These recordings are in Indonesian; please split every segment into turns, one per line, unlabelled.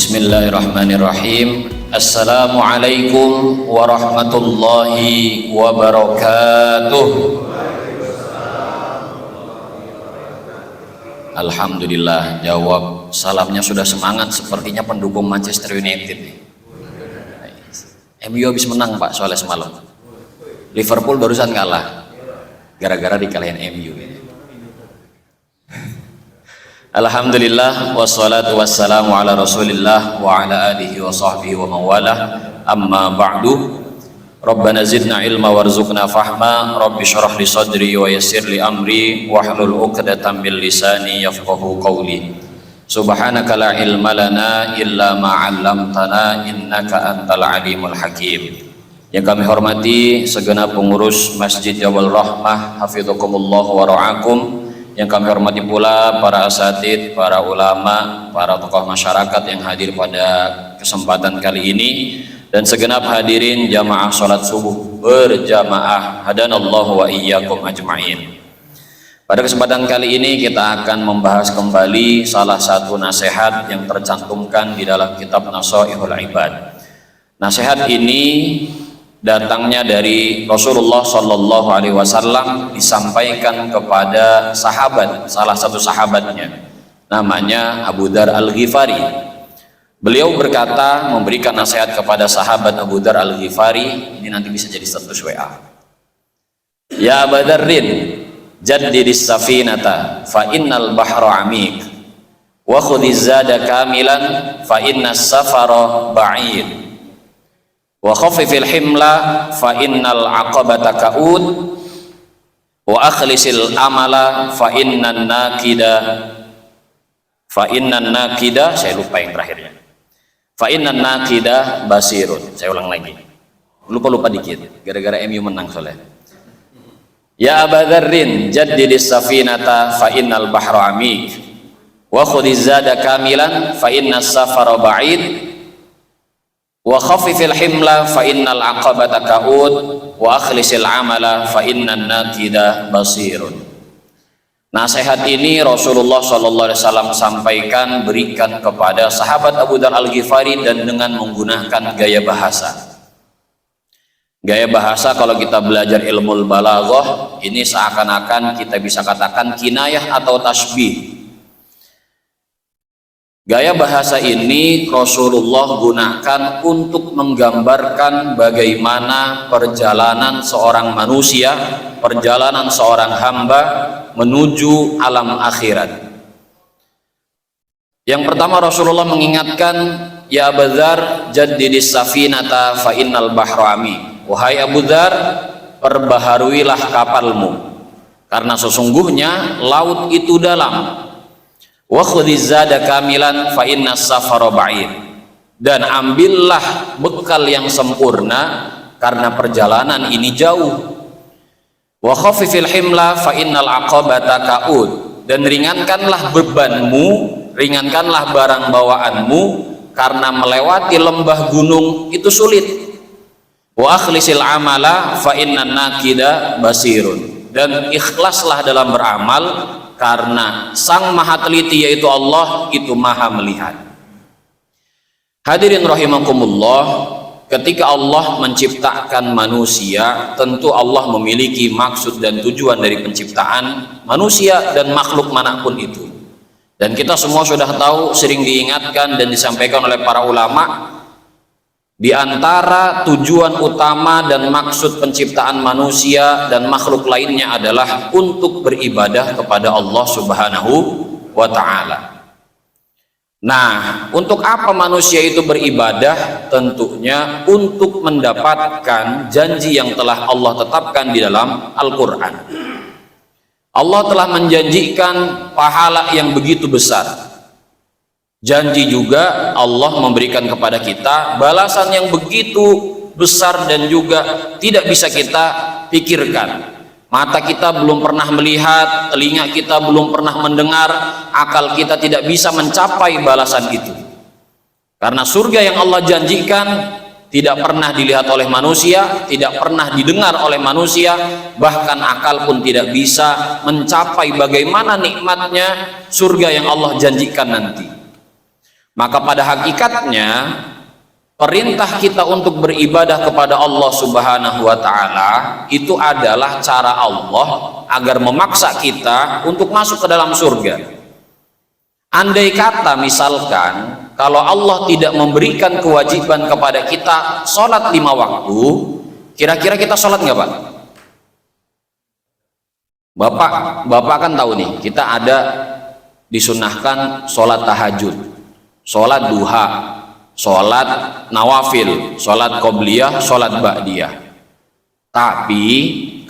Bismillahirrahmanirrahim. Assalamualaikum warahmatullahi wabarakatuh. Alhamdulillah, jawab salamnya sudah semangat, sepertinya pendukung Manchester United. MU habis menang Pak soalnya semalam. Liverpool barusan kalah gara-gara dikalahin MU. Alhamdulillah, wassalatu wassalamu ala rasulillah wa ala alihi wa sahbihi wa mawalah, amma ba'du. Rabbana zidna ilma warzuqna fahma, rabbi syarah li sadri wa yassir li amri wahlul uqdatam min lisani yafqahu qawli. Subhanaka la ilma lana illa ma 'allamtana innaka antal alimul hakim. Yang kami hormati segenap pengurus Masjid Jabal Rahmah, hafizakumullah wa ra'akum. Yang kami hormati pula para asatidz, para ulama, para tokoh masyarakat yang hadir pada kesempatan kali ini, dan segenap hadirin jamaah sholat subuh berjamaah, hadanallahu wa iyyakum ajma'in. Pada kesempatan kali ini kita akan membahas kembali salah satu nasihat yang tercantumkan di dalam kitab Nashaihul Ibad. Nasihat ini datangnya dari Rasulullah Shallallahu Alaihi Wasallam, disampaikan kepada sahabat, salah satu sahabatnya, namanya Abu Dzar Al-Ghifari. Beliau berkata, memberikan nasihat kepada sahabat Abu Dzar Al-Ghifari. Ini nanti bisa jadi status WA. Ya Abu Dzarrin, jaddidis safinata fa innal bahra amik wa khudhiz zada kamilan fa innas safara ba'id wa khaffifil himla fa innal aqabata ka'ud wa akhlisil amala fa innan nakida saya lupa yang terakhirnya, fa innan nakida basirun. Saya ulang lagi, lupa dikit gara-gara MU menang soalnya. Ya Aba Dzarrin, jaddidis safinata fa innal bahra amik wa khudhiz zada kamilan fa innas safara ba'id wa khaffifil himla fa innal aqabata ka'ud wa akhlisil amala fa innan nakida basirun. Nasihat ini Rasulullah sallallahu alaihi wasallam sampaikan, berikan kepada sahabat Abu Dzar Al-Ghifari, dan dengan menggunakan gaya bahasa. Gaya bahasa, kalau kita belajar ilmu balaghah, ini seakan-akan kita bisa katakan kinayah atau tasbih. Gaya bahasa ini Rasulullah gunakan untuk menggambarkan bagaimana perjalanan seorang manusia, perjalanan seorang hamba menuju alam akhirat. Yang pertama Rasulullah mengingatkan, ya Abu Dzar, jaddidis safinata fa innal bahra amik. Wahai Abu Dzar, perbaharuilah kapalmu, karena sesungguhnya laut itu dalam. Wa khudhiz zada kamilan fa innas safara ba'id, dan ambillah bekal yang sempurna karena perjalanan ini jauh. Wa khaffifil himla fa innal aqabata ka'ud, dan ringankanlah bebanmu, ringankanlah barang bawaanmu, karena melewati lembah gunung itu sulit. Wa akhlisil amala fa innan nakida basirun, dan ikhlaslah dalam beramal, karena sang maha teliti yaitu Allah itu maha melihat. Hadirin rahimakumullah, ketika Allah menciptakan manusia, tentu Allah memiliki maksud dan tujuan dari penciptaan manusia dan makhluk manapun itu. Dan kita semua sudah tahu, sering diingatkan dan disampaikan oleh para ulama, di antara tujuan utama dan maksud penciptaan manusia dan makhluk lainnya adalah untuk beribadah kepada Allah Subhanahu wa ta'ala. Nah, untuk apa manusia itu beribadah? Tentunya untuk mendapatkan janji yang telah Allah tetapkan di dalam Al-Quran. Allah telah menjanjikan pahala yang begitu besar. Janji juga Allah memberikan kepada kita balasan yang begitu besar dan juga tidak bisa kita pikirkan. Mata kita belum pernah melihat, telinga kita belum pernah mendengar, akal kita tidak bisa mencapai balasan itu. Karena surga yang Allah janjikan tidak pernah dilihat oleh manusia, tidak pernah didengar oleh manusia, bahkan akal pun tidak bisa mencapai bagaimana nikmatnya surga yang Allah janjikan nanti. Maka pada hakikatnya perintah kita untuk beribadah kepada Allah Subhanahu wa Ta'ala itu adalah cara Allah agar memaksa kita untuk masuk ke dalam surga. Andai kata misalkan kalau Allah tidak memberikan kewajiban kepada kita sholat 5 waktu, kira-kira kita sholat nggak Pak? Bapak kan tahu nih, kita ada disunahkan sholat tahajud, sholat duha, sholat nawafil, sholat qobliyah, sholat ba'diyah. Tapi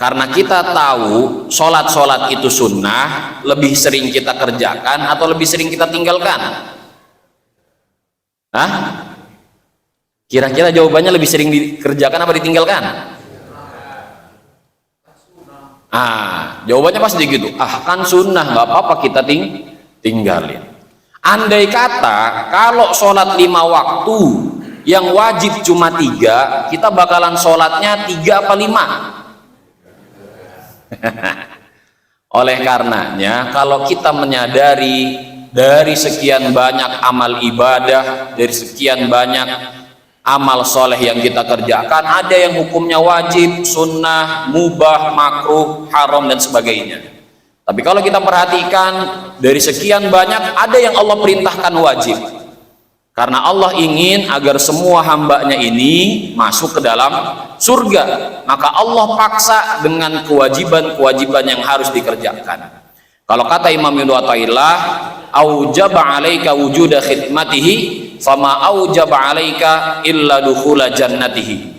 karena kita tahu sholat-sholat itu sunnah, lebih sering kita kerjakan atau lebih sering kita tinggalkan? Hah? Kira-kira jawabannya lebih sering dikerjakan apa ditinggalkan? Jawabannya pasti gitu. Kan sunnah, nggak apa-apa kita tinggalin. Andai kata kalau sholat 5 waktu yang wajib cuma 3, kita bakalan sholatnya 3 apa 5? Oleh karenanya kalau kita menyadari dari sekian banyak amal ibadah, dari sekian banyak amal soleh yang kita kerjakan, ada yang hukumnya wajib, sunnah, mubah, makruh, haram dan sebagainya. Tapi kalau kita perhatikan dari sekian banyak, ada yang Allah perintahkan wajib. Karena Allah ingin agar semua hambanya ini masuk ke dalam surga, maka Allah paksa dengan kewajiban-kewajiban yang harus dikerjakan. Kalau kata Imam Ibnu Athaillah, aujaba 'alaika wujuda khidmatihi fama aujaba 'alaika illa dukhula jannatihi.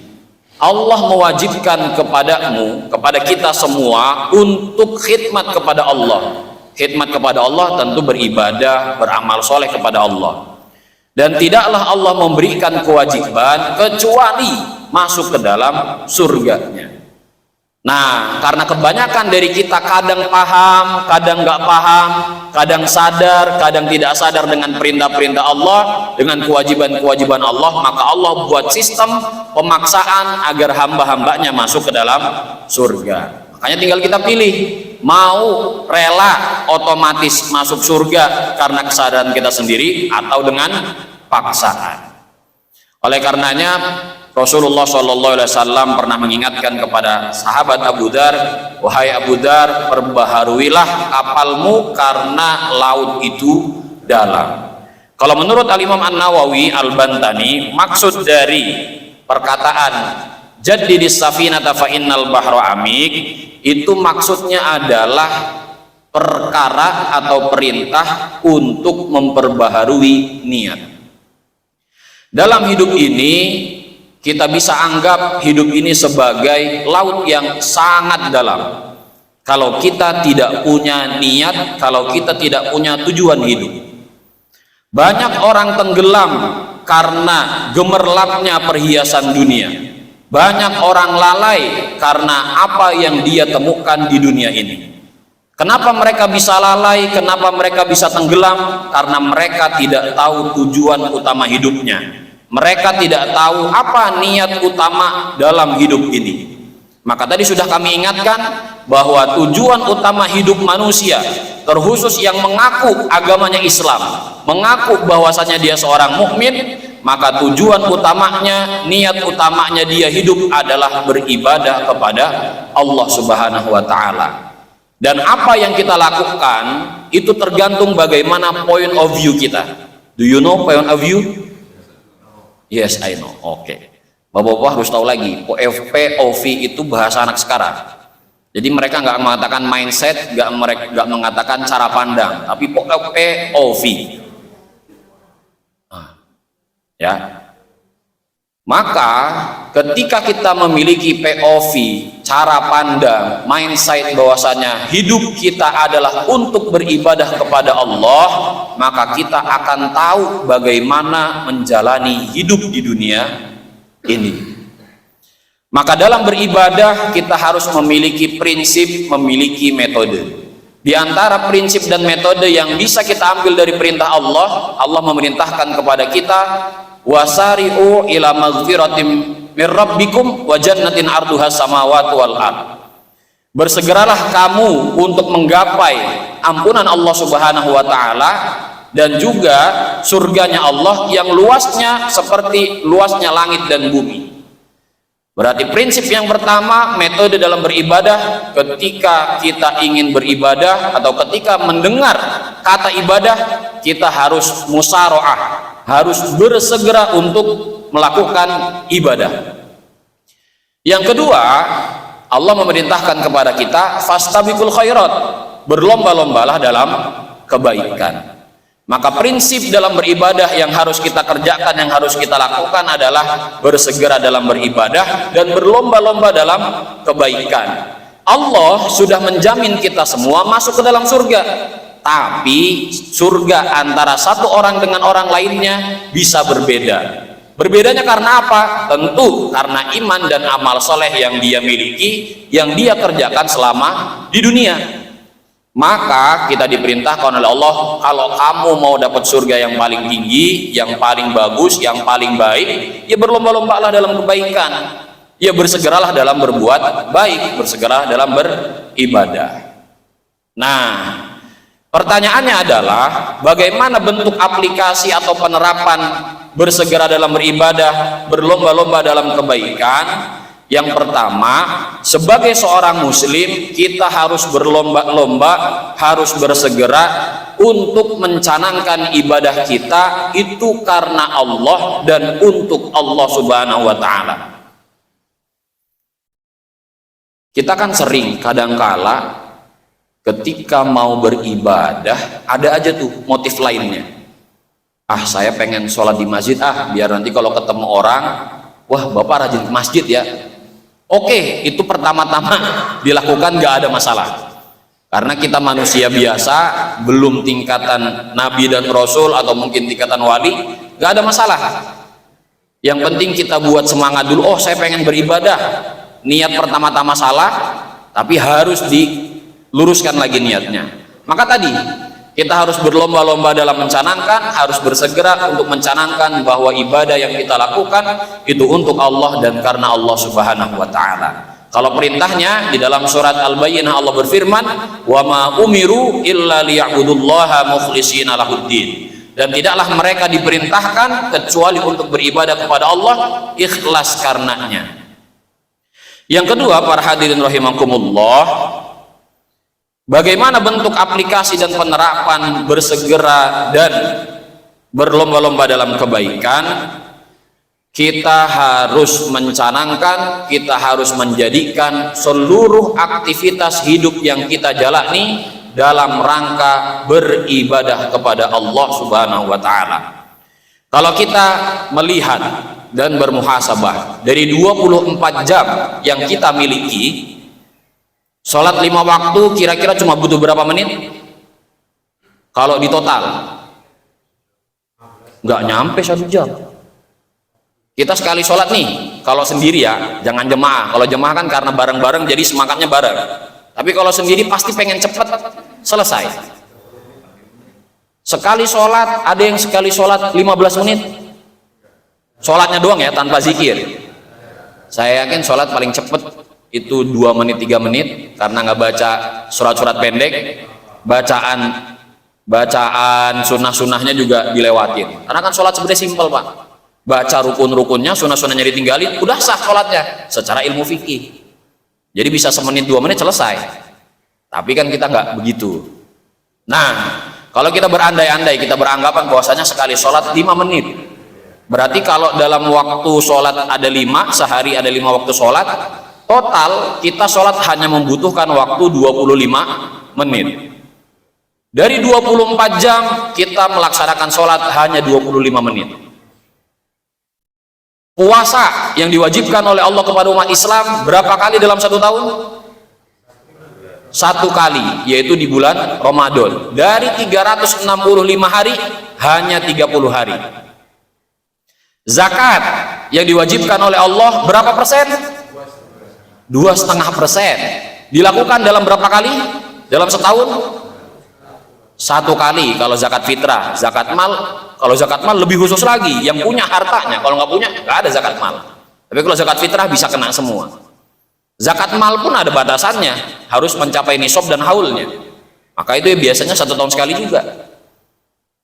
Allah mewajibkan kepadamu, kepada kita semua untuk khidmat kepada Allah. Khidmat kepada Allah tentu beribadah, beramal soleh kepada Allah. Dan tidaklah Allah memberikan kewajiban kecuali masuk ke dalam surganya. Nah, karena kebanyakan dari kita kadang paham, kadang nggak paham, kadang sadar, kadang tidak sadar dengan perintah-perintah Allah, dengan kewajiban-kewajiban Allah, maka Allah buat sistem pemaksaan agar hamba-hambanya masuk ke dalam surga. Makanya tinggal kita pilih, mau rela otomatis masuk surga karena kesadaran kita sendiri atau dengan paksaan. Oleh karenanya Rasulullah SAW pernah mengingatkan kepada sahabat Abu Dzar, wahai Abu Dzar, perbaharuilah kapalmu karena laut itu dalam. Kalau menurut Al-Imam An-Nawawi Al-Bantani, maksud dari perkataan jaddidis safinata fa innal bahra amik, itu maksudnya adalah perkara atau perintah untuk memperbaharui niat. Dalam hidup ini kita bisa anggap hidup ini sebagai laut yang sangat dalam. Kalau kita tidak punya niat, kalau kita tidak punya tujuan hidup, banyak orang tenggelam karena gemerlapnya perhiasan dunia. Banyak orang lalai karena apa yang dia temukan di dunia ini. Kenapa mereka bisa lalai? Kenapa mereka bisa tenggelam? Karena mereka tidak tahu tujuan utama hidupnya. Mereka tidak tahu apa niat utama dalam hidup ini. Maka tadi sudah kami ingatkan bahwa tujuan utama hidup manusia, terkhusus yang mengaku agamanya Islam, mengaku bahwasanya dia seorang mukmin, maka tujuan utamanya, niat utamanya dia hidup adalah beribadah kepada Allah Subhanahu wa Ta'ala. Dan apa yang kita lakukan itu tergantung bagaimana point of view kita. Do you know point of view? Yes, I know. Oke. Bapak-bapak harus tahu lagi, POV itu bahasa anak sekarang. Jadi mereka nggak mengatakan mindset, nggak mengatakan cara pandang, tapi POV. Ya. Maka ketika kita memiliki POV, cara pandang, mindset bahwasanya hidup kita adalah untuk beribadah kepada Allah, maka kita akan tahu bagaimana menjalani hidup di dunia ini. Maka dalam beribadah kita harus memiliki prinsip, memiliki metode. Di antara prinsip dan metode yang bisa kita ambil dari perintah Allah, Allah memerintahkan kepada kita, wasari'u ila maghfiratim mir rabbikum wa jannatin arduha samawati wal ard. Bersegeralah kamu untuk menggapai ampunan Allah Subhanahu wa Ta'ala dan juga surganya Allah yang luasnya seperti luasnya langit dan bumi. Berarti prinsip yang pertama, metode dalam beribadah, ketika kita ingin beribadah atau ketika mendengar kata ibadah, kita harus musyaroah, harus bersegera untuk melakukan ibadah. Yang kedua, Allah memerintahkan kepada kita fastabiqul khairat, berlomba-lombalah dalam kebaikan. Maka prinsip dalam beribadah yang harus kita kerjakan, yang harus kita lakukan adalah bersegera dalam beribadah dan berlomba-lomba dalam kebaikan. Allah sudah menjamin kita semua masuk ke dalam surga, tapi surga antara satu orang dengan orang lainnya bisa berbeda. Berbedanya karena apa? Tentu karena iman dan amal soleh yang dia miliki, yang dia kerjakan selama di dunia. Maka kita diperintahkan oleh Allah, kalau kamu mau dapat surga yang paling tinggi, yang paling bagus, yang paling baik, ya berlomba-lombalah dalam kebaikan, ya bersegeralah dalam berbuat baik, bersegeralah dalam beribadah. Nah, pertanyaannya adalah bagaimana bentuk aplikasi atau penerapan bersegera dalam beribadah, berlomba-lomba dalam kebaikan? Yang pertama, sebagai seorang muslim, kita harus berlomba-lomba, harus bersegera untuk mencanangkan ibadah kita itu karena Allah dan untuk Allah Subhanahu wa Ta'ala. Kita kan sering kadangkala ketika mau beribadah ada aja tuh motif lainnya. Ah, saya pengen sholat di masjid, biar nanti kalau ketemu orang, wah bapak rajin ke masjid ya. Oke, itu pertama-tama dilakukan, gak ada masalah, karena kita manusia biasa, belum tingkatan nabi dan rasul atau mungkin tingkatan wali, gak ada masalah. Yang penting kita buat semangat dulu. Oh, saya pengen beribadah, niat pertama-tama salah, tapi harus diluruskan lagi niatnya. Maka tadi kita harus berlomba-lomba dalam mencanangkan, harus bersegera untuk mencanangkan bahwa ibadah yang kita lakukan itu untuk Allah dan karena Allah Subhanahu wa Ta'ala. Kalau perintahnya di dalam surat Al-Bayyinah, Allah berfirman, "Wa ma umiru illa liya'budullaha mukhlishina lahuddin." Dan tidaklah mereka diperintahkan kecuali untuk beribadah kepada Allah ikhlas karenanya. Yang kedua, para hadirin rahimakumullah, bagaimana bentuk aplikasi dan penerapan bersegera dan berlomba-lomba dalam kebaikan? Kita harus mencanangkan, kita harus menjadikan seluruh aktivitas hidup yang kita jalani dalam rangka beribadah kepada Allah Subhanahu wa Ta'ala. Kalau kita melihat dan bermuhasabah dari 24 jam yang kita miliki, sholat 5 waktu kira-kira cuma butuh berapa menit? Kalau di total nggak nyampe 1 jam. Kita sekali sholat nih, kalau sendiri ya, jangan jemaah. Kalau jemaah kan karena bareng-bareng jadi semangatnya bareng, tapi kalau sendiri pasti pengen cepet selesai. Sekali sholat, ada yang sekali sholat 15 menit sholatnya doang ya, tanpa zikir. Saya yakin sholat paling cepet itu 2 menit 3 menit, karena nggak baca surat-surat pendek, bacaan sunnah-sunnahnya juga dilewatin. Karena kan sholat sebenarnya simpel, Pak. Baca rukun-rukunnya, sunnah-sunnahnya ditinggalin, udah sah sholatnya secara ilmu fikih. Jadi bisa 1 menit 2 menit selesai. Tapi kan kita nggak begitu. Nah, kalau kita berandai-andai, kita beranggapan bahwasanya sekali sholat 5 menit. Berarti kalau dalam waktu sholat ada 5, sehari ada 5 waktu sholat, total kita sholat hanya membutuhkan waktu 25 menit. Dari 24 jam kita melaksanakan sholat hanya 25 menit. Puasa yang diwajibkan oleh Allah kepada umat Islam berapa kali dalam 1 tahun? 1 kali, yaitu di bulan Ramadan. Dari 365 hari hanya 30 hari. Zakat yang diwajibkan oleh Allah berapa persen? 2,5%. Dilakukan dalam berapa kali? Dalam setahun? 1 kali kalau zakat fitrah. Zakat mal, kalau zakat mal lebih khusus lagi, yang punya hartanya. Kalau nggak punya, nggak ada zakat mal. Tapi kalau zakat fitrah bisa kena semua. Zakat mal pun ada batasannya, harus mencapai nisab dan haulnya. Maka itu biasanya 1 tahun sekali juga.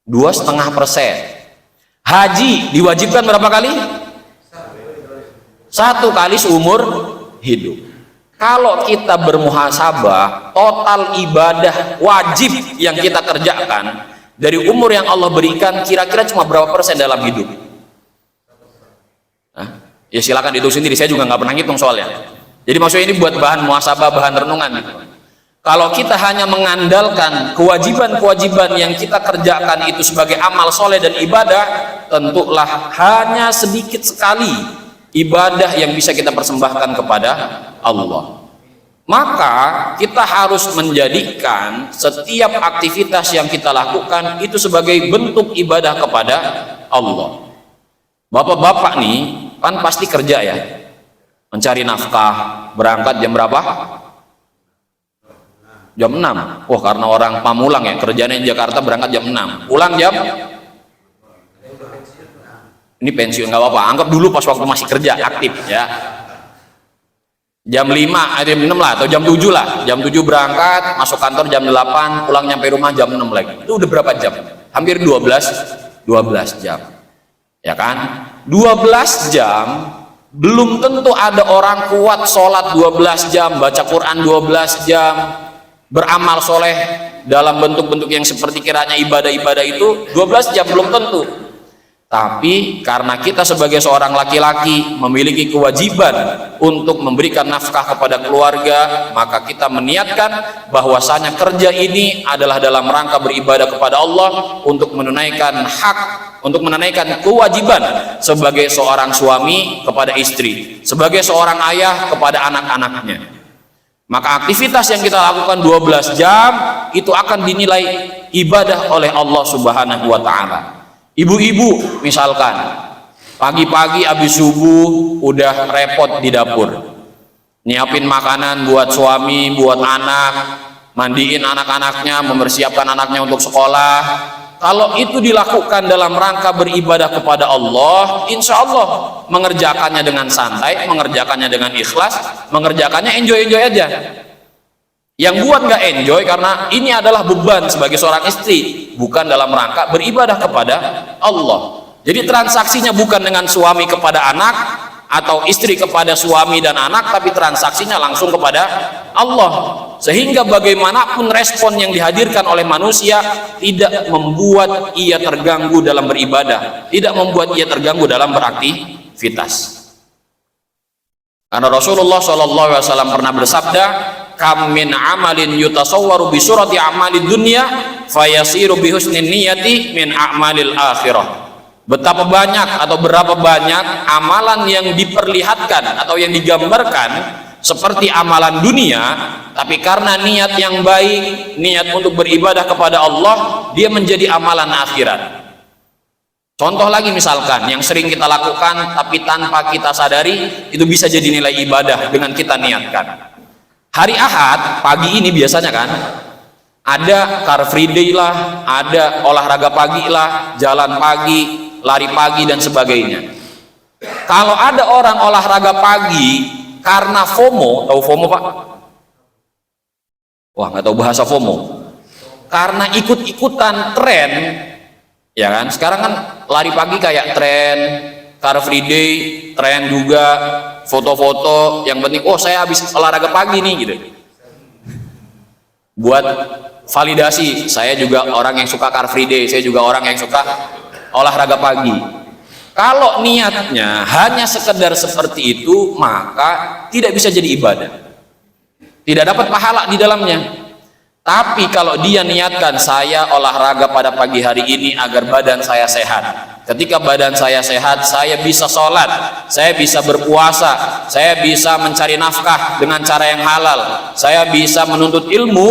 2,5%. Haji diwajibkan berapa kali? 1 kali seumur hidup. Kalau kita bermuhasabah, total ibadah wajib yang kita kerjakan dari umur yang Allah berikan kira-kira cuma berapa persen dalam hidup? Ya silakan dihitung sendiri, saya juga nggak pernah ngitung soalnya. Jadi maksudnya ini buat bahan muhasabah, bahan renungan gitu. Kalau kita hanya mengandalkan kewajiban-kewajiban yang kita kerjakan itu sebagai amal soleh dan ibadah, tentulah hanya sedikit sekali ibadah yang bisa kita persembahkan kepada Allah. Maka kita harus menjadikan setiap aktivitas yang kita lakukan itu sebagai bentuk ibadah kepada Allah. Bapak-bapak nih kan pasti kerja ya, mencari nafkah. Berangkat jam berapa? Jam 6. Wah, karena orang Pamulang ya, kerjanya di Jakarta, berangkat jam 6, pulang jam, ini pensiun nggak apa-apa, anggap dulu pas waktu masih kerja aktif ya, jam 5 jam 6 lah, atau jam 7 lah. Jam 7 berangkat, masuk kantor jam 8, pulang nyampe rumah jam 6 lagi. Itu udah berapa jam? Hampir 12 jam ya kan. 12 jam belum tentu ada orang kuat sholat 12 jam, baca Quran 12 jam, beramal soleh dalam bentuk-bentuk yang seperti kiranya ibadah-ibadah itu 12 jam belum tentu. Tapi karena kita sebagai seorang laki-laki memiliki kewajiban untuk memberikan nafkah kepada keluarga, maka kita meniatkan bahwasanya kerja ini adalah dalam rangka beribadah kepada Allah, untuk menunaikan hak, untuk menunaikan kewajiban sebagai seorang suami kepada istri, sebagai seorang ayah kepada anak-anaknya. Maka aktivitas yang kita lakukan 12 jam itu akan dinilai ibadah oleh Allah Subhanahu wa Ta'ala. Ibu-ibu misalkan pagi-pagi habis subuh udah repot di dapur, nyiapin makanan buat suami, buat anak, mandiin anak-anaknya, mempersiapkan anaknya untuk sekolah. Kalau itu dilakukan dalam rangka beribadah kepada Allah, insya Allah mengerjakannya dengan santai, mengerjakannya dengan ikhlas, mengerjakannya enjoy-enjoy aja. Yang buat nggak enjoy karena ini adalah beban sebagai seorang istri, bukan dalam rangka beribadah kepada Allah. Jadi transaksinya bukan dengan suami kepada anak atau istri kepada suami dan anak, tapi transaksinya langsung kepada Allah. Sehingga bagaimanapun respon yang dihadirkan oleh manusia tidak membuat ia terganggu dalam beribadah, tidak membuat ia terganggu dalam beraktivitas. Karena Rasulullah SAW pernah bersabda, kam min amalin yutasawwaru bi surati amalid dunya fayasiru bi husnin niyati min a'malil akhirah. Betapa banyak atau berapa banyak amalan yang diperlihatkan atau yang digambarkan seperti amalan dunia, tapi karena niat yang baik, niat untuk beribadah kepada Allah, dia menjadi amalan akhirat. Contoh lagi misalkan yang sering kita lakukan tapi tanpa kita sadari, itu bisa jadi nilai ibadah dengan kita niatkan. Hari Ahad pagi ini biasanya kan ada car free day lah, ada olahraga pagi lah, jalan pagi, lari pagi dan sebagainya. Kalau ada orang olahraga pagi karena FOMO, tahu FOMO Pak? Wah, nggak tahu bahasa FOMO. Karena ikut-ikutan tren, ya kan? Sekarang kan lari pagi kayak tren, car free day, tren juga, foto-foto, yang penting, oh saya habis olahraga pagi nih gitu. Buat validasi, saya juga orang yang suka car free day, saya juga orang yang suka olahraga pagi. Kalau niatnya hanya sekedar seperti itu, maka tidak bisa jadi ibadah, tidak dapat pahala di dalamnya. Tapi kalau dia niatkan, saya olahraga pada pagi hari ini agar badan saya sehat, ketika badan saya sehat, saya bisa sholat, saya bisa berpuasa, saya bisa mencari nafkah dengan cara yang halal, saya bisa menuntut ilmu,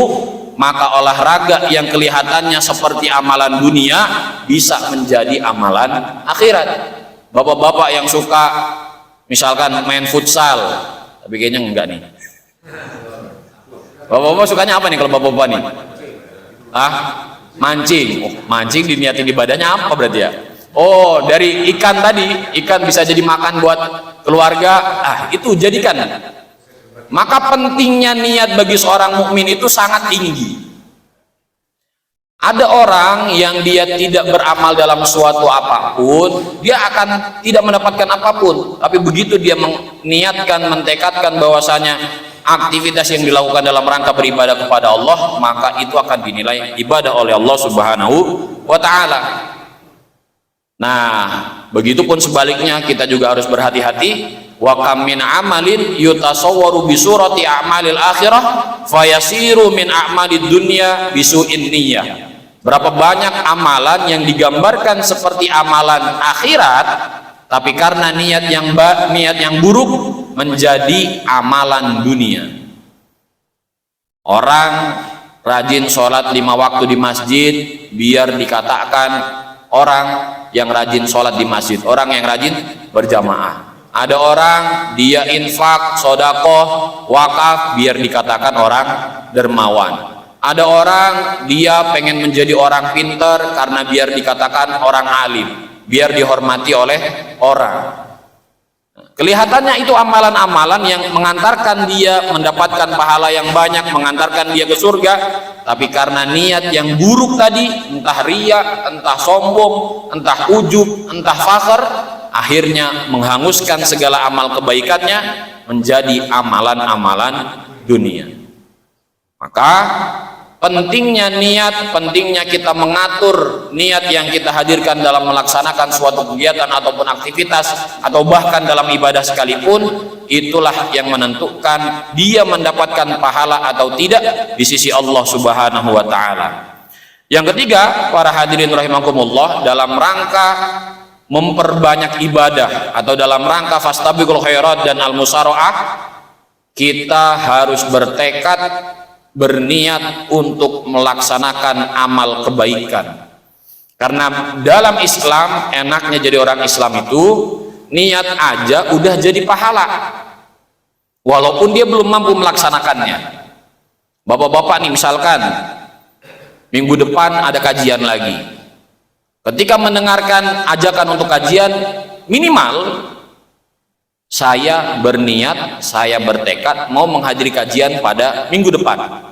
maka olahraga yang kelihatannya seperti amalan dunia bisa menjadi amalan akhirat. Bapak-bapak yang suka misalkan main futsal, tapi kayaknya enggak nih. Bapak-bapak sukanya apa nih kalau bapak-bapak nih? Mancing. Oh, mancing diniatin ibadahnya apa berarti ya? Oh, dari ikan tadi, ikan bisa jadi makan buat keluarga. Itu jadikan. Maka pentingnya niat bagi seorang mukmin itu sangat tinggi. Ada orang yang dia tidak beramal dalam suatu apapun, dia akan tidak mendapatkan apapun. Tapi begitu dia meniatkan, mentekadkan bahwasanya aktivitas yang dilakukan dalam rangka beribadah kepada Allah, maka itu akan dinilai ibadah oleh Allah Subhanahu wa ta'ala. Nah, begitupun sebaliknya, kita juga harus berhati-hati. Wa kam min amalin yutasawwaru bi surati a'malil akhirah fayasiru min a'malid dunya bisu'in niyyah. Berapa banyak amalan yang digambarkan seperti amalan akhirat, tapi karena niat yang buruk menjadi amalan dunia. Orang rajin sholat 5 waktu di masjid biar dikatakan orang yang rajin sholat di masjid, orang yang rajin berjamaah. Ada orang dia infak, sodakoh, wakaf biar dikatakan orang dermawan. Ada orang dia pengen menjadi orang pintar karena biar dikatakan orang alim, biar dihormati oleh orang. Kelihatannya itu amalan-amalan yang mengantarkan dia mendapatkan pahala yang banyak, mengantarkan dia ke surga, tapi karena niat yang buruk tadi, entah riya, entah sombong, entah ujub, entah fakhr, akhirnya menghanguskan segala amal kebaikannya menjadi amalan-amalan dunia. Maka pentingnya niat, pentingnya kita mengatur niat yang kita hadirkan dalam melaksanakan suatu kegiatan ataupun aktivitas, atau bahkan dalam ibadah sekalipun, itulah yang menentukan dia mendapatkan pahala atau tidak di sisi Allah Subhanahu wa ta'ala. Yang ketiga, para hadirin rahimakumullah, dalam rangka memperbanyak ibadah atau dalam rangka fastabiqul khairat dan al-musara'ah, kita harus bertekad, berniat untuk melaksanakan amal kebaikan. Karena dalam Islam, enaknya jadi orang Islam itu niat aja udah jadi pahala walaupun dia belum mampu melaksanakannya. Bapak-bapak nih, misalkan minggu depan ada kajian lagi, ketika mendengarkan ajakan untuk kajian, minimal saya berniat, saya bertekad mau menghadiri kajian pada minggu depan.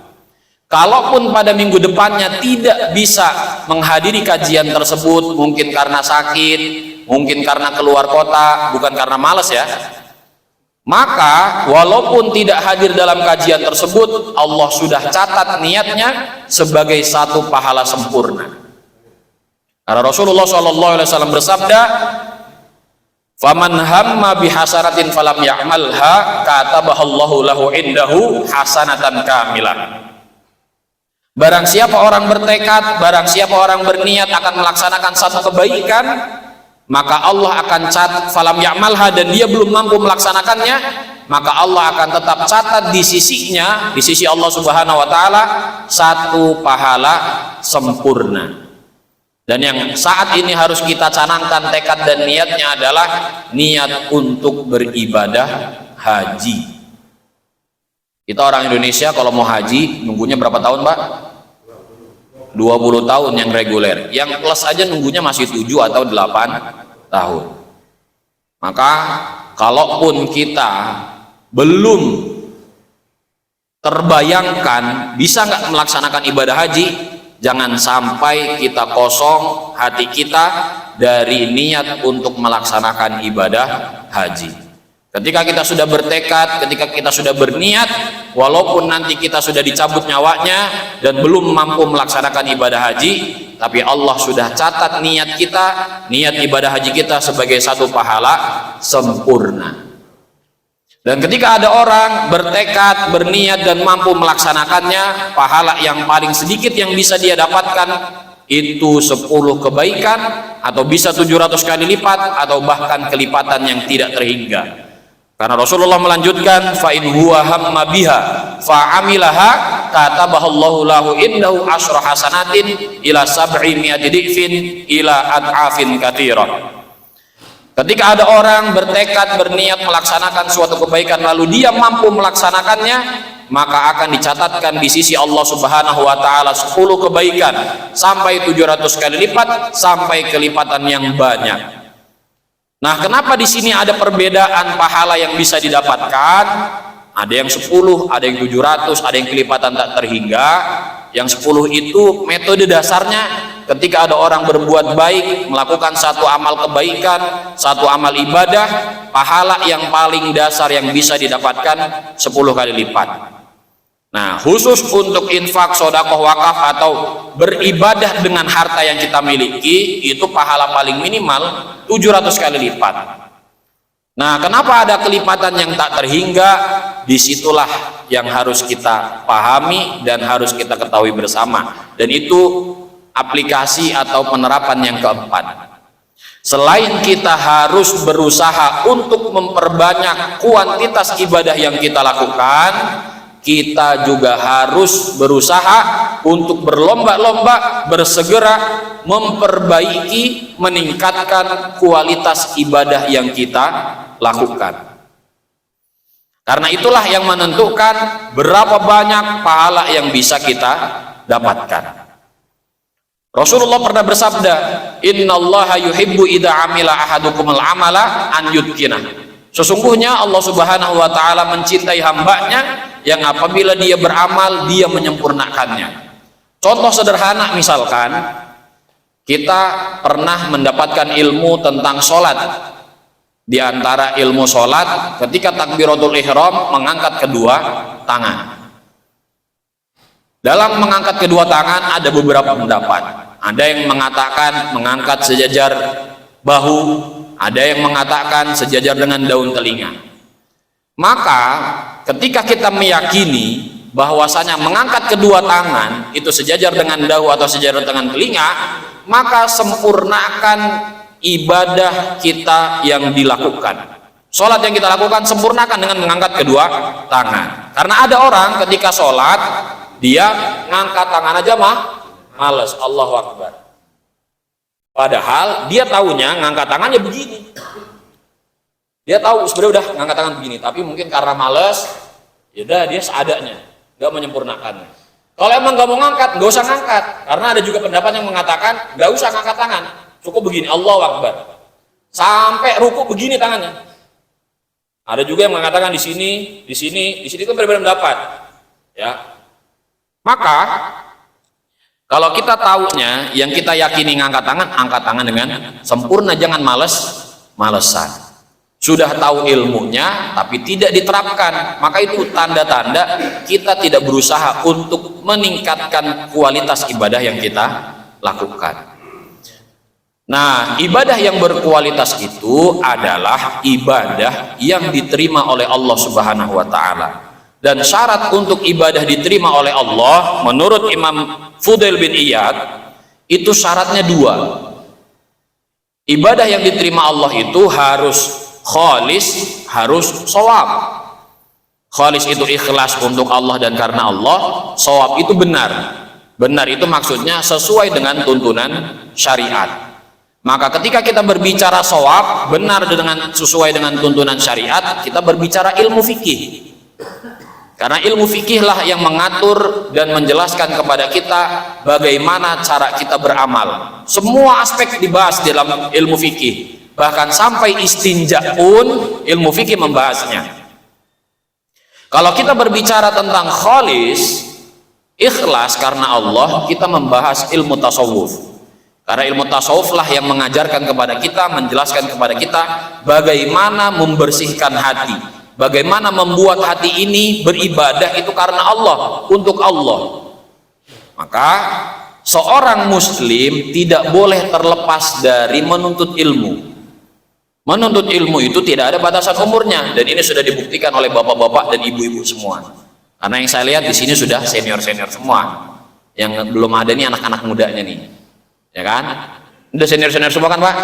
Kalaupun pada minggu depannya tidak bisa menghadiri kajian tersebut, mungkin karena sakit, mungkin karena keluar kota, bukan karena malas ya, maka walaupun tidak hadir dalam kajian tersebut, Allah sudah catat niatnya sebagai satu pahala sempurna. Karena Rasulullah SAW bersabda, faman hamma bihasanatin falam ya'malha katabahallahu lahu indahu hasanatan kamilah. Barang siapa orang bertekad, barang siapa orang berniat akan melaksanakan satu kebaikan, maka Allah akan catat, falam ya'malha, dan dia belum mampu melaksanakannya, maka Allah akan tetap catat di sisinya, di sisi Allah Subhanahu wa ta'ala, satu pahala sempurna. Dan yang saat ini harus kita canangkan tekad dan niatnya adalah niat untuk beribadah haji. Kita orang Indonesia kalau mau haji nunggunya berapa tahun, Pak? 20 tahun yang reguler. Yang plus aja nunggunya masih 7 atau 8 tahun. Maka kalaupun kita belum terbayangkan bisa nggak melaksanakan ibadah haji, jangan sampai kita kosong hati kita dari niat untuk melaksanakan ibadah haji. Ketika kita sudah bertekad, ketika kita sudah berniat, walaupun nanti kita sudah dicabut nyawanya dan belum mampu melaksanakan ibadah haji, tapi Allah sudah catat niat kita, niat ibadah haji kita sebagai satu pahala sempurna. Dan ketika ada orang bertekad, berniat dan mampu melaksanakannya, pahala yang paling sedikit yang bisa dia dapatkan itu 10 kebaikan, atau bisa 700 kali lipat, atau bahkan kelipatan yang tidak terhingga. Karena Rasulullah melanjutkan, fa in huwa hamma biha fa amilaha katabahallahu lahu innahu asyra hasanatin ila 700 dhifin ila ad'afin katsirah. Ketika ada orang bertekad, berniat melaksanakan suatu kebaikan lalu dia mampu melaksanakannya, maka akan dicatatkan di sisi Allah Subhanahu wa taala 10 kebaikan sampai 700 kali lipat, sampai kelipatan yang banyak. Nah, kenapa di sini ada perbedaan pahala yang bisa didapatkan? Ada yang 10, ada yang 700, ada yang kelipatan tak terhingga. Yang 10 itu metode dasarnya ketika ada orang berbuat baik, melakukan satu amal kebaikan, satu amal ibadah, pahala yang paling dasar yang bisa didapatkan 10 kali lipat. Nah, khusus untuk infak, sedekah, wakaf atau beribadah dengan harta yang kita miliki, itu pahala paling minimal 700 kali lipat. Nah, kenapa ada kelipatan yang tak terhingga? Disitulah yang harus kita pahami dan harus kita ketahui bersama. Dan itu aplikasi atau penerapan yang keempat. Selain kita harus berusaha untuk memperbanyak kuantitas ibadah yang kita lakukan, kita juga harus berusaha untuk berlomba-lomba, bersegera memperbaiki, meningkatkan kualitas ibadah yang kita lakukan. Karena itulah yang menentukan berapa banyak pahala yang bisa kita dapatkan. Rasulullah pernah bersabda, "Innallaha yuhibbu idza amila ahadukumul amala an yutqinah." Sesungguhnya Allah Subhanahu wa taala mencintai hambanya yang apabila dia beramal, dia menyempurnakannya. Contoh sederhana, misalkan kita pernah mendapatkan ilmu tentang sholat. Di antara ilmu sholat, ketika takbiratul ihram mengangkat kedua tangan. Dalam mengangkat kedua tangan ada beberapa pendapat. Ada yang mengatakan mengangkat sejajar bahu, ada yang mengatakan sejajar dengan daun telinga. Maka ketika kita meyakini bahwasanya mengangkat kedua tangan itu sejajar dengan dahu atau sejajar dengan telinga, maka sempurnakan ibadah kita yang dilakukan. Sholat yang kita lakukan sempurnakan dengan mengangkat kedua tangan. Karena ada orang ketika sholat dia ngangkat tangan aja males, Allahu Akbar. Padahal dia taunya ngangkat tangannya begini. Dia tahu sebenarnya udah ngangkat tangan begini, tapi mungkin karena males, ya udah dia seadanya, nggak menyempurnakannya. Kalau emang nggak mau ngangkat, nggak usah ngangkat. Karena ada juga pendapat yang mengatakan nggak usah ngangkat tangan, cukup begini, Allahu Akbar. Sampai ruku begini tangannya. Ada juga yang mengatakan di sini itu berbeda pendapat. Ya. Maka kalau kita taunya yang kita yakini ngangkat tangan, angkat tangan dengan sempurna, jangan malesan. Sudah tahu ilmunya tapi tidak diterapkan, maka itu tanda-tanda kita tidak berusaha untuk meningkatkan kualitas ibadah yang kita lakukan. Nah, ibadah yang berkualitas itu adalah ibadah yang diterima oleh Allah Subhanahu wa taala. Dan syarat untuk ibadah diterima oleh Allah menurut Imam Fudail bin Iyad itu syaratnya 2. Ibadah yang diterima Allah itu harus khalis, harus shawab. Khalis itu ikhlas untuk Allah dan karena Allah. Shawab itu benar. Benar itu maksudnya sesuai dengan tuntunan syariat. Maka ketika kita berbicara shawab, benar dengan sesuai dengan tuntunan syariat, kita berbicara ilmu fikih. Karena ilmu fikih lah yang mengatur dan menjelaskan kepada kita bagaimana cara kita beramal. Semua aspek dibahas dalam ilmu fikih. Bahkan sampai istinja pun ilmu fikih membahasnya. Kalau kita berbicara tentang khalis, ikhlas karena Allah, kita membahas ilmu tasawuf. Karena ilmu tasawuf lah yang mengajarkan kepada kita, menjelaskan kepada kita bagaimana membersihkan hati, bagaimana membuat hati ini beribadah itu karena Allah, untuk Allah. Maka seorang muslim tidak boleh terlepas dari menuntut ilmu. Menuntut ilmu itu tidak ada batasan umurnya, dan ini sudah dibuktikan oleh bapak-bapak dan ibu-ibu semua. Karena yang saya lihat di sini sudah senior-senior semua. Yang belum ada nih anak-anak mudanya nih, ya kan? Udah senior-senior semua kan Pak?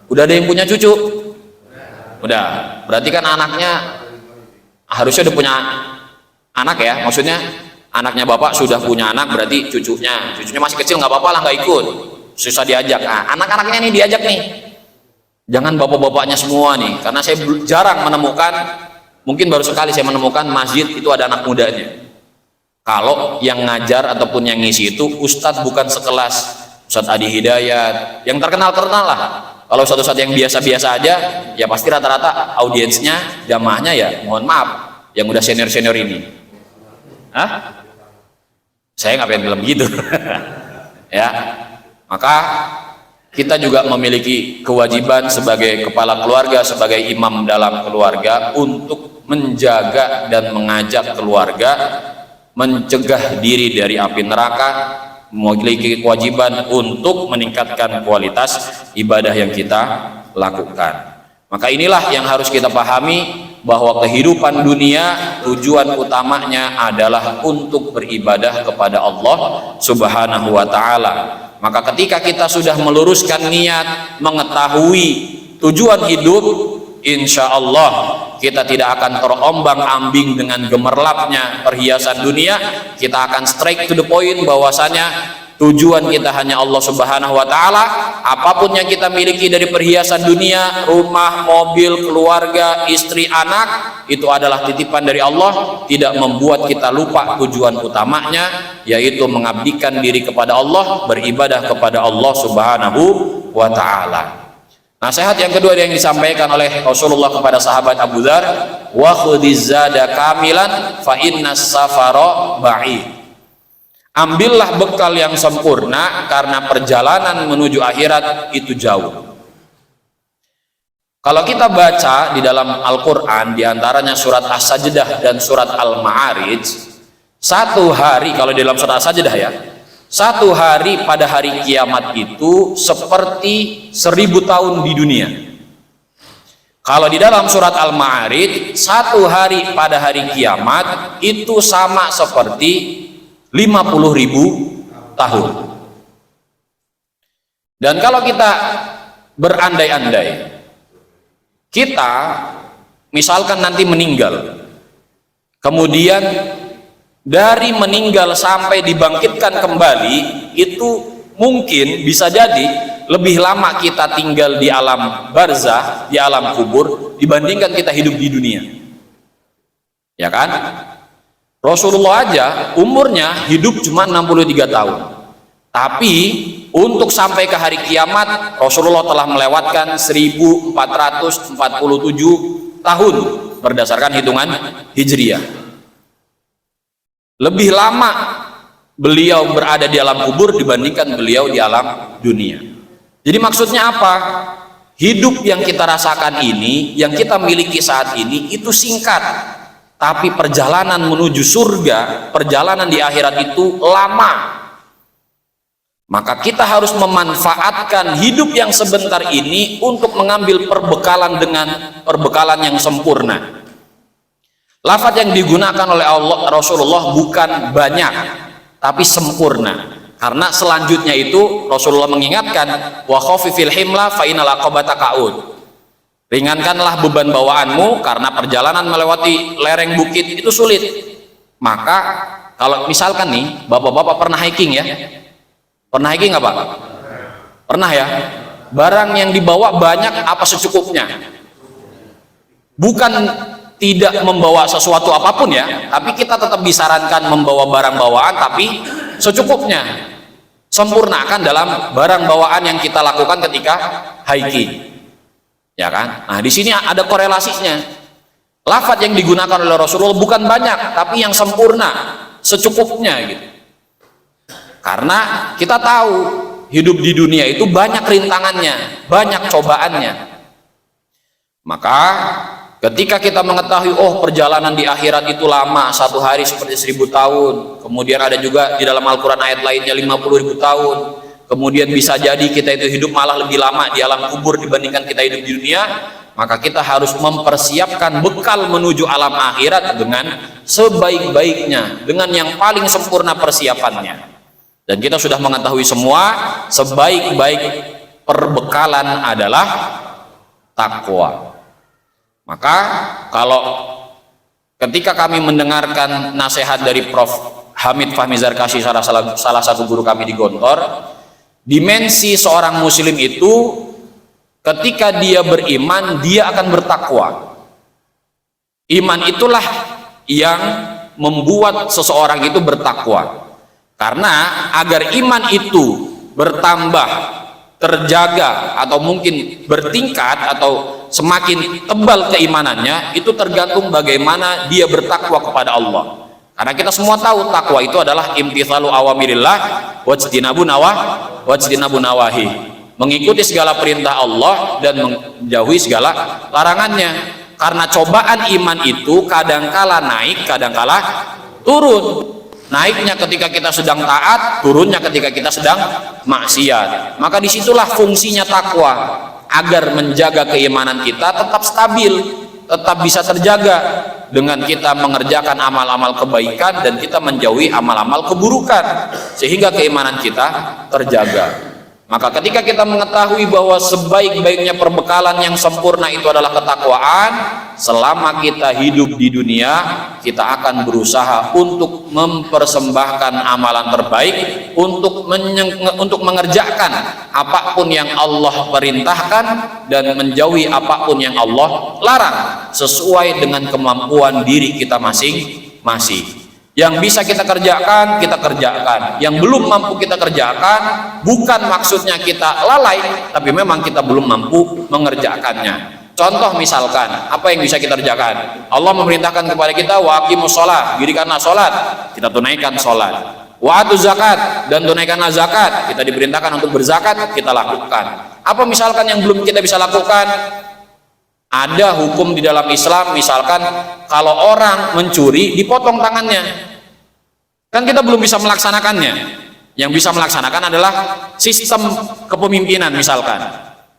Udah ada yang punya cucu? Udah. Berarti kan anaknya harusnya udah punya anak ya. Maksudnya anaknya bapak sudah punya anak, berarti cucunya masih kecil nggak apa-apa lah, nggak ikut, susah diajak. Nah, anak-anaknya nih diajak nih. Jangan bapak-bapaknya semua nih, karena saya jarang menemukan, mungkin baru sekali saya menemukan masjid itu ada anak mudanya. Kalau yang ngajar ataupun yang ngisi itu ustadz bukan sekelas Ustadz Adi Hidayat, yang terkenal-terkenal lah. Kalau ustadz yang biasa-biasa aja, ya pasti rata-rata audiensnya, jamaahnya ya mohon maaf, yang udah senior-senior ini. Hah? Saya nggak pengen bilang begitu. Ya, maka kita juga memiliki kewajiban sebagai kepala keluarga, sebagai imam dalam keluarga, untuk menjaga dan mengajak keluarga mencegah diri dari api neraka, memiliki kewajiban untuk meningkatkan kualitas ibadah yang kita lakukan. Maka inilah yang harus kita pahami, bahwa kehidupan dunia tujuan utamanya adalah untuk beribadah kepada Allah Subhanahu wa Ta'ala. Maka ketika kita sudah meluruskan niat, mengetahui tujuan hidup, insya Allah kita tidak akan terombang-ambing dengan gemerlapnya perhiasan dunia. Kita akan straight to the point, bahwasanya tujuan kita hanya Allah Subhanahu wa Ta'ala. Apapun yang kita miliki dari perhiasan dunia, rumah, mobil, keluarga, istri, anak, itu adalah titipan dari Allah, tidak membuat kita lupa tujuan utamanya, yaitu mengabdikan diri kepada Allah, beribadah kepada Allah Subhanahu wa Ta'ala. Nasihat yang kedua yang disampaikan oleh Rasulullah kepada sahabat Abu Dzar, wa khudhiz zada kamilan fa innas safara ba'id. Ambillah bekal yang sempurna, karena perjalanan menuju akhirat itu jauh. Kalau kita baca di dalam Al-Quran, diantaranya surat As-Sajdah dan surat Al-Ma'arij, satu hari, kalau di dalam surat As-Sajdah ya, satu hari pada hari kiamat itu seperti 1000 tahun di dunia. Kalau di dalam surat Al-Ma'arij, satu hari pada hari kiamat itu sama seperti 50.000 tahun. Dan kalau kita berandai-andai, kita misalkan nanti meninggal, kemudian dari meninggal sampai dibangkitkan kembali, itu mungkin bisa jadi lebih lama kita tinggal di alam barzah, di alam kubur, dibandingkan kita hidup di dunia. Ya kan? Rasulullah aja umurnya hidup cuma 63 tahun. Tapi untuk sampai ke hari kiamat, Rasulullah telah melewatkan 1447 tahun berdasarkan hitungan Hijriah. Lebih lama beliau berada di alam kubur dibandingkan beliau di alam dunia. Jadi maksudnya apa? Hidup yang kita rasakan ini, yang kita miliki saat ini, itu singkat. Tapi perjalanan menuju surga, perjalanan di akhirat itu lama. Maka kita harus memanfaatkan hidup yang sebentar ini untuk mengambil perbekalan dengan perbekalan yang sempurna. Lafaz yang digunakan oleh Rasulullah bukan banyak, tapi sempurna. Karena selanjutnya itu Rasulullah mengingatkan, wa khafifil himla fa innal aqabata ka'ud. Ringankanlah beban bawaanmu, karena perjalanan melewati lereng bukit itu sulit. Maka kalau misalkan nih, bapak-bapak pernah hiking ya? Pernah hiking nggak Pak? Pernah ya? Barang yang dibawa banyak apa secukupnya? Bukan tidak membawa sesuatu apapun ya, tapi kita tetap disarankan membawa barang bawaan, tapi secukupnya. Sempurnakan dalam barang bawaan yang kita lakukan ketika hiking. Ya kan? Nah, di sini ada korelasinya. Lafaz yang digunakan oleh Rasulullah bukan banyak, tapi yang sempurna, secukupnya gitu. Karena kita tahu hidup di dunia itu banyak rintangannya, banyak cobaannya. Maka ketika kita mengetahui, oh perjalanan di akhirat itu lama, satu hari seperti 1000 tahun. Kemudian ada juga di dalam Al-Quran ayat lainnya 50.000 tahun. Kemudian bisa jadi kita itu hidup malah lebih lama di alam kubur dibandingkan kita hidup di dunia. Maka kita harus mempersiapkan bekal menuju alam akhirat dengan sebaik-baiknya, dengan yang paling sempurna persiapannya. Dan kita sudah mengetahui semua, sebaik-baik perbekalan adalah takwa. Maka kalau ketika kami mendengarkan nasihat dari Prof. Hamid Fahmi Zarkashi, salah satu guru kami di Gontor, dimensi seorang muslim itu ketika dia beriman, dia akan bertakwa. Iman itulah yang membuat seseorang itu bertakwa. Karena agar iman itu bertambah, terjaga, atau mungkin bertingkat atau semakin tebal keimanannya, itu tergantung bagaimana dia bertakwa kepada Allah. Karena kita semua tahu takwa itu adalah imtithalu awamirillah wajtinabu nawahi, mengikuti segala perintah Allah dan menjauhi segala larangannya. Karena cobaan iman itu kadangkala naik, kadangkala turun. Naiknya ketika kita sedang taat, turunnya ketika kita sedang maksiat. Maka disitulah fungsinya takwa, agar menjaga keimanan kita tetap stabil, tetap bisa terjaga dengan kita mengerjakan amal-amal kebaikan dan kita menjauhi amal-amal keburukan, sehingga keimanan kita terjaga. Maka ketika kita mengetahui bahwa sebaik-baiknya perbekalan yang sempurna itu adalah ketakwaan, selama kita hidup di dunia, kita akan berusaha untuk mempersembahkan amalan terbaik, untuk mengerjakan apapun yang Allah perintahkan dan menjauhi apapun yang Allah larang, sesuai dengan kemampuan diri kita masing-masing. Yang bisa kita kerjakan, kita kerjakan. Yang belum mampu kita kerjakan, bukan maksudnya kita lalai, tapi memang kita belum mampu mengerjakannya. Contoh misalkan, apa yang bisa kita kerjakan? Allah memerintahkan kepada kita, wa aqimus sholat, dirikanlah sholat, kita tunaikan sholat. Wa atuz zakat, dan tunaikanlah zakat, kita diperintahkan untuk berzakat, kita lakukan. Apa misalkan yang belum kita bisa lakukan? Ada hukum di dalam Islam, misalkan kalau orang mencuri dipotong tangannya, kan kita belum bisa melaksanakannya. Yang bisa melaksanakan adalah sistem kepemimpinan misalkan,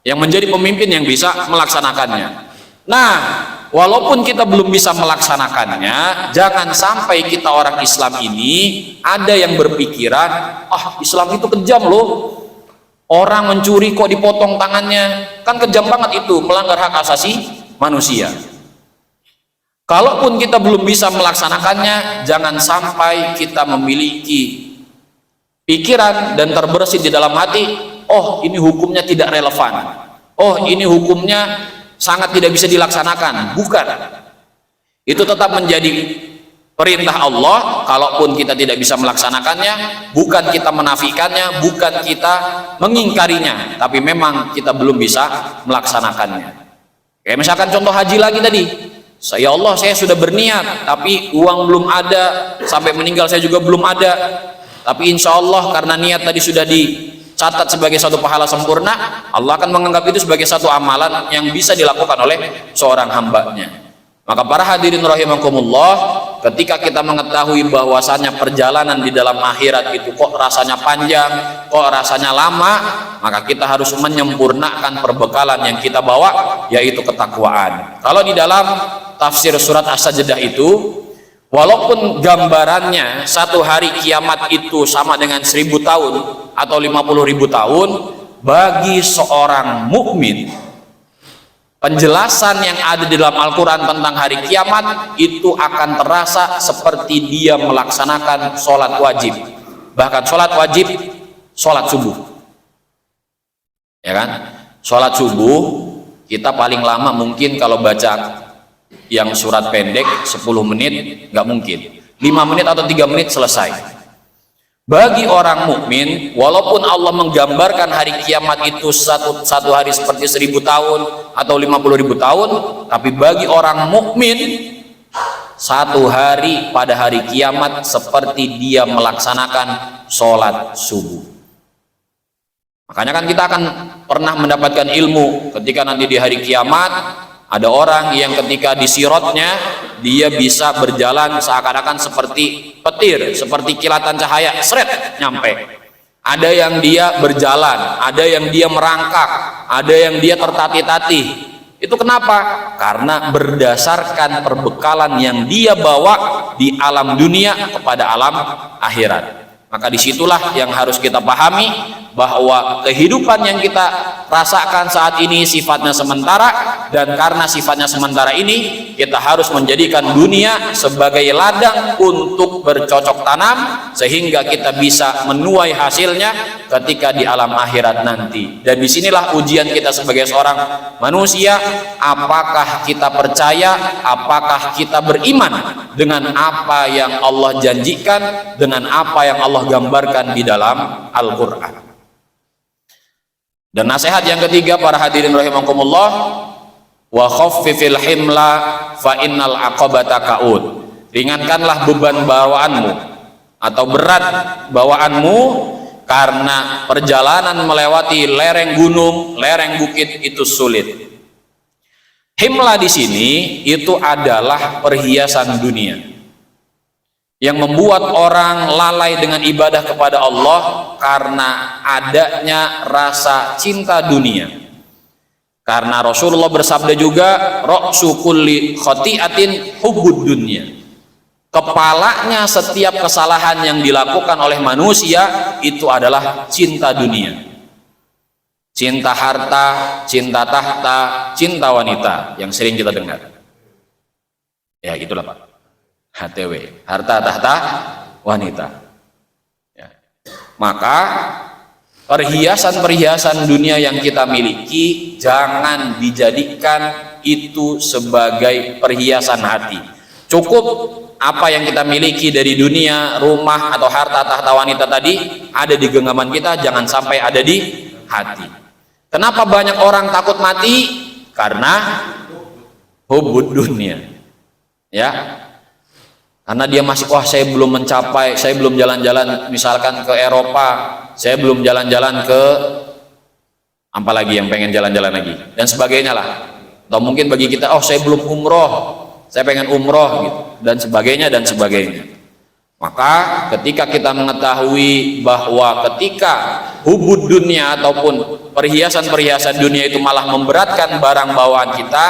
yang menjadi pemimpin yang bisa melaksanakannya. Nah, walaupun kita belum bisa melaksanakannya, jangan sampai kita orang Islam ini ada yang berpikiran, Islam itu kejam loh, orang mencuri kok dipotong tangannya, kan kejam banget itu, melanggar hak asasi manusia. Kalaupun kita belum bisa melaksanakannya, jangan sampai kita memiliki pikiran dan terbersit di dalam hati, ini hukumnya tidak relevan, ini hukumnya sangat tidak bisa dilaksanakan. Bukan, itu tetap menjadi perintah Allah. Kalaupun kita tidak bisa melaksanakannya, bukan kita menafikannya, bukan kita mengingkarinya, tapi memang kita belum bisa melaksanakannya. Kayak misalkan contoh haji lagi tadi, ya Allah, saya sudah berniat, tapi uang belum ada, sampai meninggal saya juga belum ada, tapi insya Allah karena niat tadi sudah dicatat sebagai satu pahala sempurna, Allah akan menganggap itu sebagai satu amalan yang bisa dilakukan oleh seorang hambanya. Maka para hadirin rahimakumullah, ketika kita mengetahui bahwasannya perjalanan di dalam akhirat itu kok rasanya panjang, kok rasanya lama, maka kita harus menyempurnakan perbekalan yang kita bawa, yaitu ketakwaan. Kalau di dalam tafsir surat As-Sajdah itu, walaupun gambarannya satu hari kiamat itu sama dengan 1000 tahun atau 50.000 tahun, bagi seorang mukmin, penjelasan yang ada di dalam Al-Quran tentang hari kiamat itu akan terasa seperti dia melaksanakan sholat wajib. Bahkan sholat wajib, sholat subuh, ya kan? Sholat subuh kita paling lama mungkin kalau baca yang surat pendek 10 menit, nggak mungkin 5 menit atau 3 menit selesai. Bagi orang mukmin, walaupun Allah menggambarkan hari kiamat itu satu hari seperti 1000 tahun atau 50.000 tahun, tapi bagi orang mukmin, satu hari pada hari kiamat seperti dia melaksanakan sholat subuh. Makanya kan kita akan pernah mendapatkan ilmu ketika nanti di hari kiamat ada orang yang ketika disirotnya dia bisa berjalan seakan-akan seperti petir, seperti kilatan cahaya, seret nyampe. Ada yang dia berjalan, ada yang dia merangkak, ada yang dia tertatih-tatih. Itu kenapa? Karena berdasarkan perbekalan yang dia bawa di alam dunia kepada alam akhirat. Maka disitulah yang harus kita pahami, bahwa kehidupan yang kita rasakan saat ini sifatnya sementara, dan karena sifatnya sementara ini kita harus menjadikan dunia sebagai ladang untuk bercocok tanam, sehingga kita bisa menuai hasilnya ketika di alam akhirat nanti. Dan disinilah ujian kita sebagai seorang manusia, apakah kita percaya, apakah kita beriman dengan apa yang Allah janjikan, dengan apa yang Allah gambarkan di dalam Al-Quran. Dan nasihat yang ketiga para hadirin rahimakumullah, wa khaffifil himla fa innal aqabata kaud. ringankanlah beban bawaanmu atau berat bawaanmu, karena perjalanan melewati lereng gunung, lereng bukit itu sulit. Himla di sini itu adalah perhiasan dunia yang membuat orang lalai dengan ibadah kepada Allah karena adanya rasa cinta dunia. Karena Rasulullah bersabda juga, ra'su kulli khati'atin hubbud dunya. Kepalanya setiap kesalahan yang dilakukan oleh manusia itu adalah cinta dunia. Cinta harta, cinta tahta, cinta wanita yang sering kita dengar. Ya gitulah Pak. HTW, harta tahta wanita. Ya. Maka perhiasan-perhiasan dunia yang kita miliki jangan dijadikan itu sebagai perhiasan hati. Cukup apa yang kita miliki dari dunia, rumah atau harta tahta wanita tadi ada di genggaman kita, jangan sampai ada di hati. Kenapa banyak orang takut mati? Karena hubud dunia, ya. Karena dia masih, wah saya belum mencapai, saya belum jalan-jalan misalkan ke Eropa, saya belum jalan-jalan ke apa lagi yang pengen jalan-jalan lagi dan sebagainya lah. Atau mungkin bagi kita, oh saya belum umroh, saya pengen umroh gitu dan sebagainya dan sebagainya. Maka ketika kita mengetahui bahwa ketika hubud dunia ataupun perhiasan-perhiasan dunia itu malah memberatkan barang bawaan kita,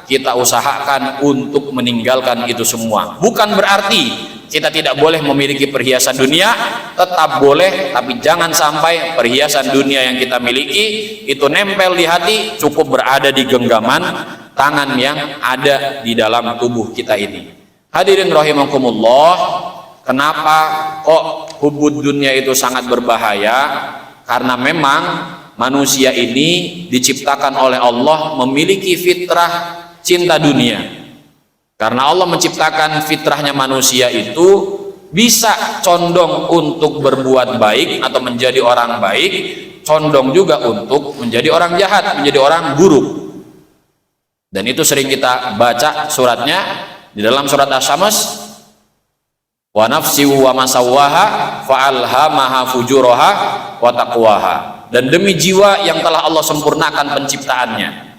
kita usahakan untuk meninggalkan itu semua. Bukan berarti kita tidak boleh memiliki perhiasan dunia, tetap boleh, tapi jangan sampai perhiasan dunia yang kita miliki itu nempel di hati, cukup berada di genggaman tangan yang ada di dalam tubuh kita ini. Hadirin rahimakumullah, kenapa kok hubud dunia itu sangat berbahaya? Karena memang manusia ini diciptakan oleh Allah memiliki fitrah cinta dunia. Karena Allah menciptakan fitrahnya manusia itu bisa condong untuk berbuat baik atau menjadi orang baik, condong juga untuk menjadi orang jahat, menjadi orang buruk. Dan itu sering kita baca suratnya di dalam surat Asy-Syams, wa nafsi wa masawwaha fa'alhamaha fujuraha wa taqwaha. Dan demi jiwa yang telah Allah sempurnakan penciptaannya.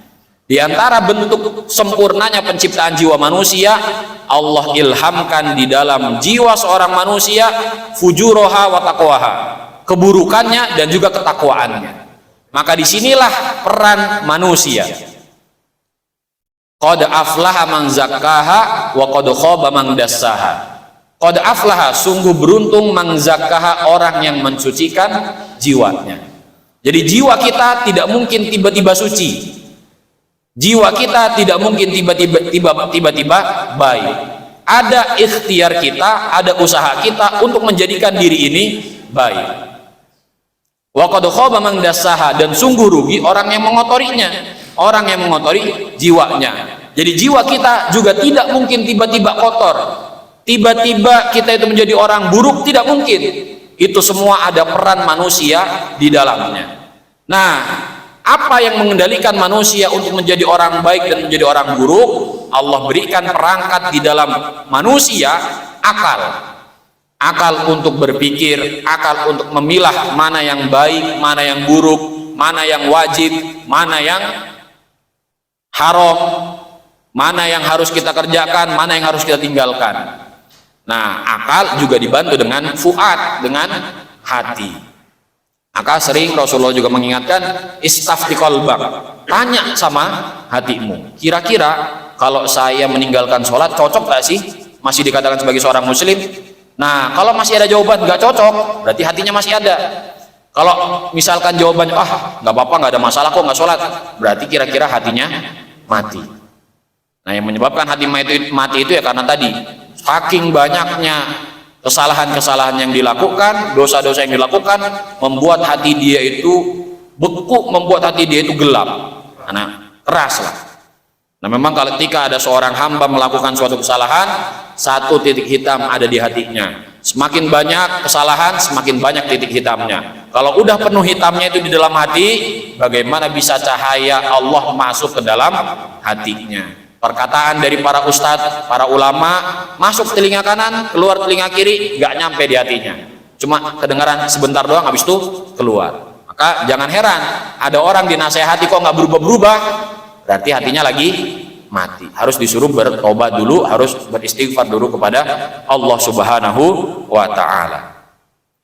Di antara bentuk sempurnanya penciptaan jiwa manusia, Allah ilhamkan di dalam jiwa seorang manusia fujuraha wa taqwaha, keburukannya dan juga ketakwaannya. Maka disinilah peran manusia. Qad aflaha man zakkaha wa qad khaba man dassaha. Qad aflaha, sungguh beruntung, man zakkaha, orang yang mensucikan jiwanya. Jadi jiwa kita tidak mungkin tiba-tiba suci. Jiwa kita tidak mungkin tiba-tiba baik. Ada ikhtiar kita, ada usaha kita untuk menjadikan diri ini baik. Wa qad khaba man dassaha, dan sungguh rugi orang yang mengotorinya, orang yang mengotori jiwanya. Jadi jiwa kita juga tidak mungkin tiba-tiba kotor, tiba-tiba kita itu menjadi orang buruk, tidak mungkin. Itu semua ada peran manusia di dalamnya. Nah, apa yang mengendalikan manusia untuk menjadi orang baik dan menjadi orang buruk? Allah berikan perangkat di dalam manusia, akal. Akal untuk berpikir, akal untuk memilah mana yang baik, mana yang buruk, mana yang wajib, mana yang haram, mana yang harus kita kerjakan, mana yang harus kita tinggalkan. Nah, akal juga dibantu dengan fuad, dengan hati. Maka sering Rasulullah juga mengingatkan, istafti qalbak, tanya sama hatimu, kira-kira kalau saya meninggalkan sholat cocok gak sih? Masih dikatakan sebagai seorang muslim? Nah, kalau masih ada jawaban gak cocok, berarti hatinya masih ada. Kalau misalkan jawabannya, ah gak apa-apa, gak ada masalah kok gak sholat, berarti kira-kira hatinya mati. Nah, yang menyebabkan hati mati itu ya karena tadi saking banyaknya kesalahan-kesalahan yang dilakukan, dosa-dosa yang dilakukan, membuat hati dia itu beku, membuat hati dia itu gelap. Nah, keras lah. Nah, memang ketika ada seorang hamba melakukan suatu kesalahan, satu titik hitam ada di hatinya. Semakin banyak kesalahan, semakin banyak titik hitamnya. Kalau udah penuh hitamnya itu di dalam hati, bagaimana bisa cahaya Allah masuk ke dalam hatinya? Perkataan dari para ustadz, para ulama, masuk telinga kanan, keluar telinga kiri, nggak nyampe di hatinya. Cuma kedengaran sebentar doang, habis itu keluar. Maka jangan heran, ada orang dinasehati kok nggak berubah-berubah, berarti hatinya lagi mati. Harus disuruh bertobat dulu, harus beristighfar dulu kepada Allah Subhanahu wa Ta'ala.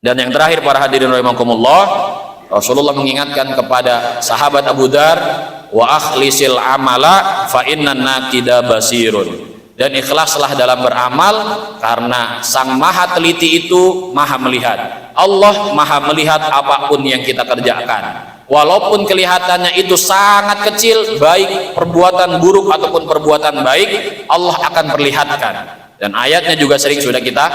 Dan yang terakhir, para hadirin rahimakumullah, Rasulullah mengingatkan kepada sahabat Abu Dzar, wa akhlisil amala fa innan nakida basirun. Dan ikhlaslah dalam beramal, karena Sang Maha Teliti itu Maha melihat. Allah Maha melihat apapun yang kita kerjakan. Walaupun kelihatannya itu sangat kecil, baik perbuatan buruk ataupun perbuatan baik, Allah akan perlihatkan. Dan ayatnya juga sering sudah kita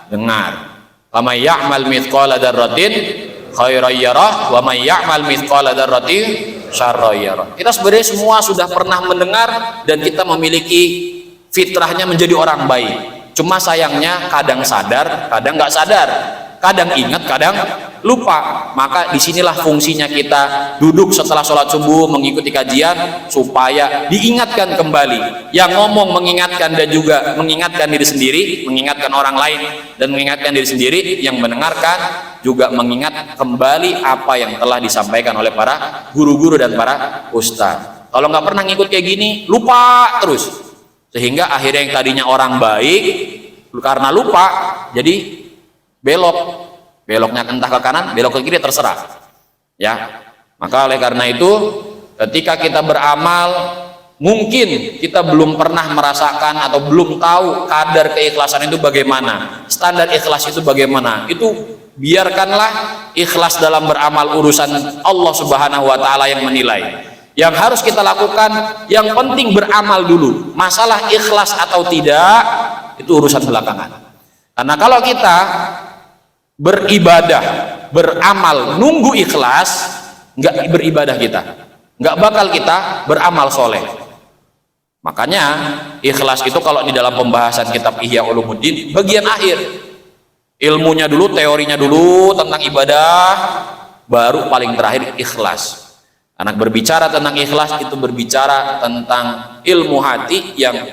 dengar. Wa may ya'mal mithqala dzarratin khairan yarah wa may ya'mal mithqala dzarratin syarran yarah. Kita sebenarnya semua sudah pernah mendengar dan kita memiliki fitrahnya menjadi orang baik. Cuma sayangnya kadang sadar, kadang nggak sadar, kadang ingat, kadang lupa. Maka disinilah fungsinya kita duduk setelah sholat subuh mengikuti kajian, supaya diingatkan kembali. Yang ngomong mengingatkan dan juga mengingatkan diri sendiri, mengingatkan orang lain dan mengingatkan diri sendiri. Yang mendengarkan juga mengingat kembali apa yang telah disampaikan oleh para guru-guru dan para ustadz. Kalau nggak pernah ngikut kayak gini, lupa terus. Sehingga akhirnya yang tadinya orang baik, karena lupa jadi beloknya entah ke kanan, belok ke kiri, terserah. Ya, maka oleh karena itu, ketika kita beramal, mungkin kita belum pernah merasakan atau belum tahu kadar keikhlasan itu bagaimana, standar ikhlas itu bagaimana. Itu biarkanlah ikhlas dalam beramal urusan Allah Subhanahu wa Ta'ala yang menilai. Yang harus kita lakukan, yang penting beramal dulu. Masalah ikhlas atau tidak itu urusan belakangan. Karena kalau kita beribadah, beramal, nunggu ikhlas, nggak beribadah kita, nggak bakal kita beramal soleh. Makanya ikhlas itu kalau di dalam pembahasan kitab Ihya Ulumuddin, bagian akhir, ilmunya dulu, teorinya dulu tentang ibadah, baru paling terakhir ikhlas. Anak berbicara tentang ikhlas itu berbicara tentang ilmu hati yang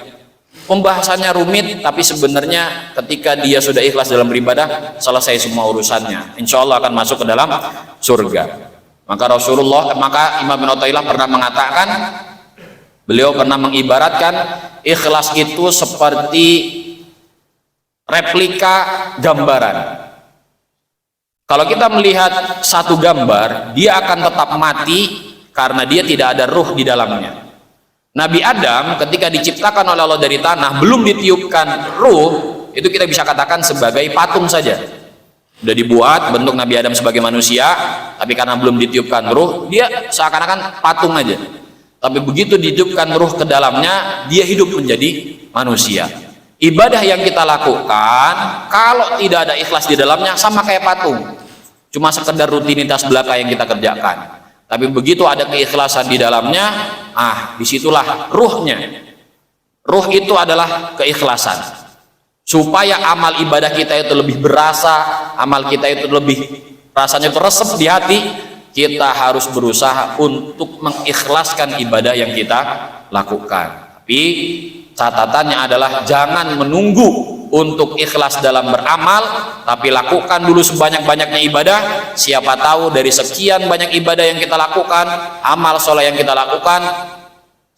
pembahasannya rumit, tapi sebenarnya ketika dia sudah ikhlas dalam beribadah, selesai semua urusannya. Insya Allah akan masuk ke dalam surga. Maka Imam bin Athaillah pernah mengatakan, beliau pernah mengibaratkan ikhlas itu seperti replika gambaran. Kalau kita melihat satu gambar, dia akan tetap mati karena dia tidak ada ruh di dalamnya. Nabi Adam ketika diciptakan oleh Allah dari tanah, belum ditiupkan ruh, itu kita bisa katakan sebagai patung saja. Sudah dibuat bentuk Nabi Adam sebagai manusia, tapi karena belum ditiupkan ruh, dia seakan-akan patung aja. Tapi begitu ditiupkan ruh ke dalamnya, dia hidup menjadi manusia. Ibadah yang kita lakukan, kalau tidak ada ikhlas di dalamnya, sama kayak patung, cuma sekedar rutinitas belaka yang kita kerjakan. Tapi begitu ada keikhlasan di dalamnya, disitulah ruhnya. Ruh itu adalah keikhlasan. Supaya amal ibadah kita itu lebih berasa, amal kita itu lebih rasanya teresep di hati, kita harus berusaha untuk mengikhlaskan ibadah yang kita lakukan. Tapi catatannya adalah jangan menunggu untuk ikhlas dalam beramal, tapi lakukan dulu sebanyak-banyaknya ibadah. Siapa tahu dari sekian banyak ibadah yang kita lakukan, amal soleh yang kita lakukan,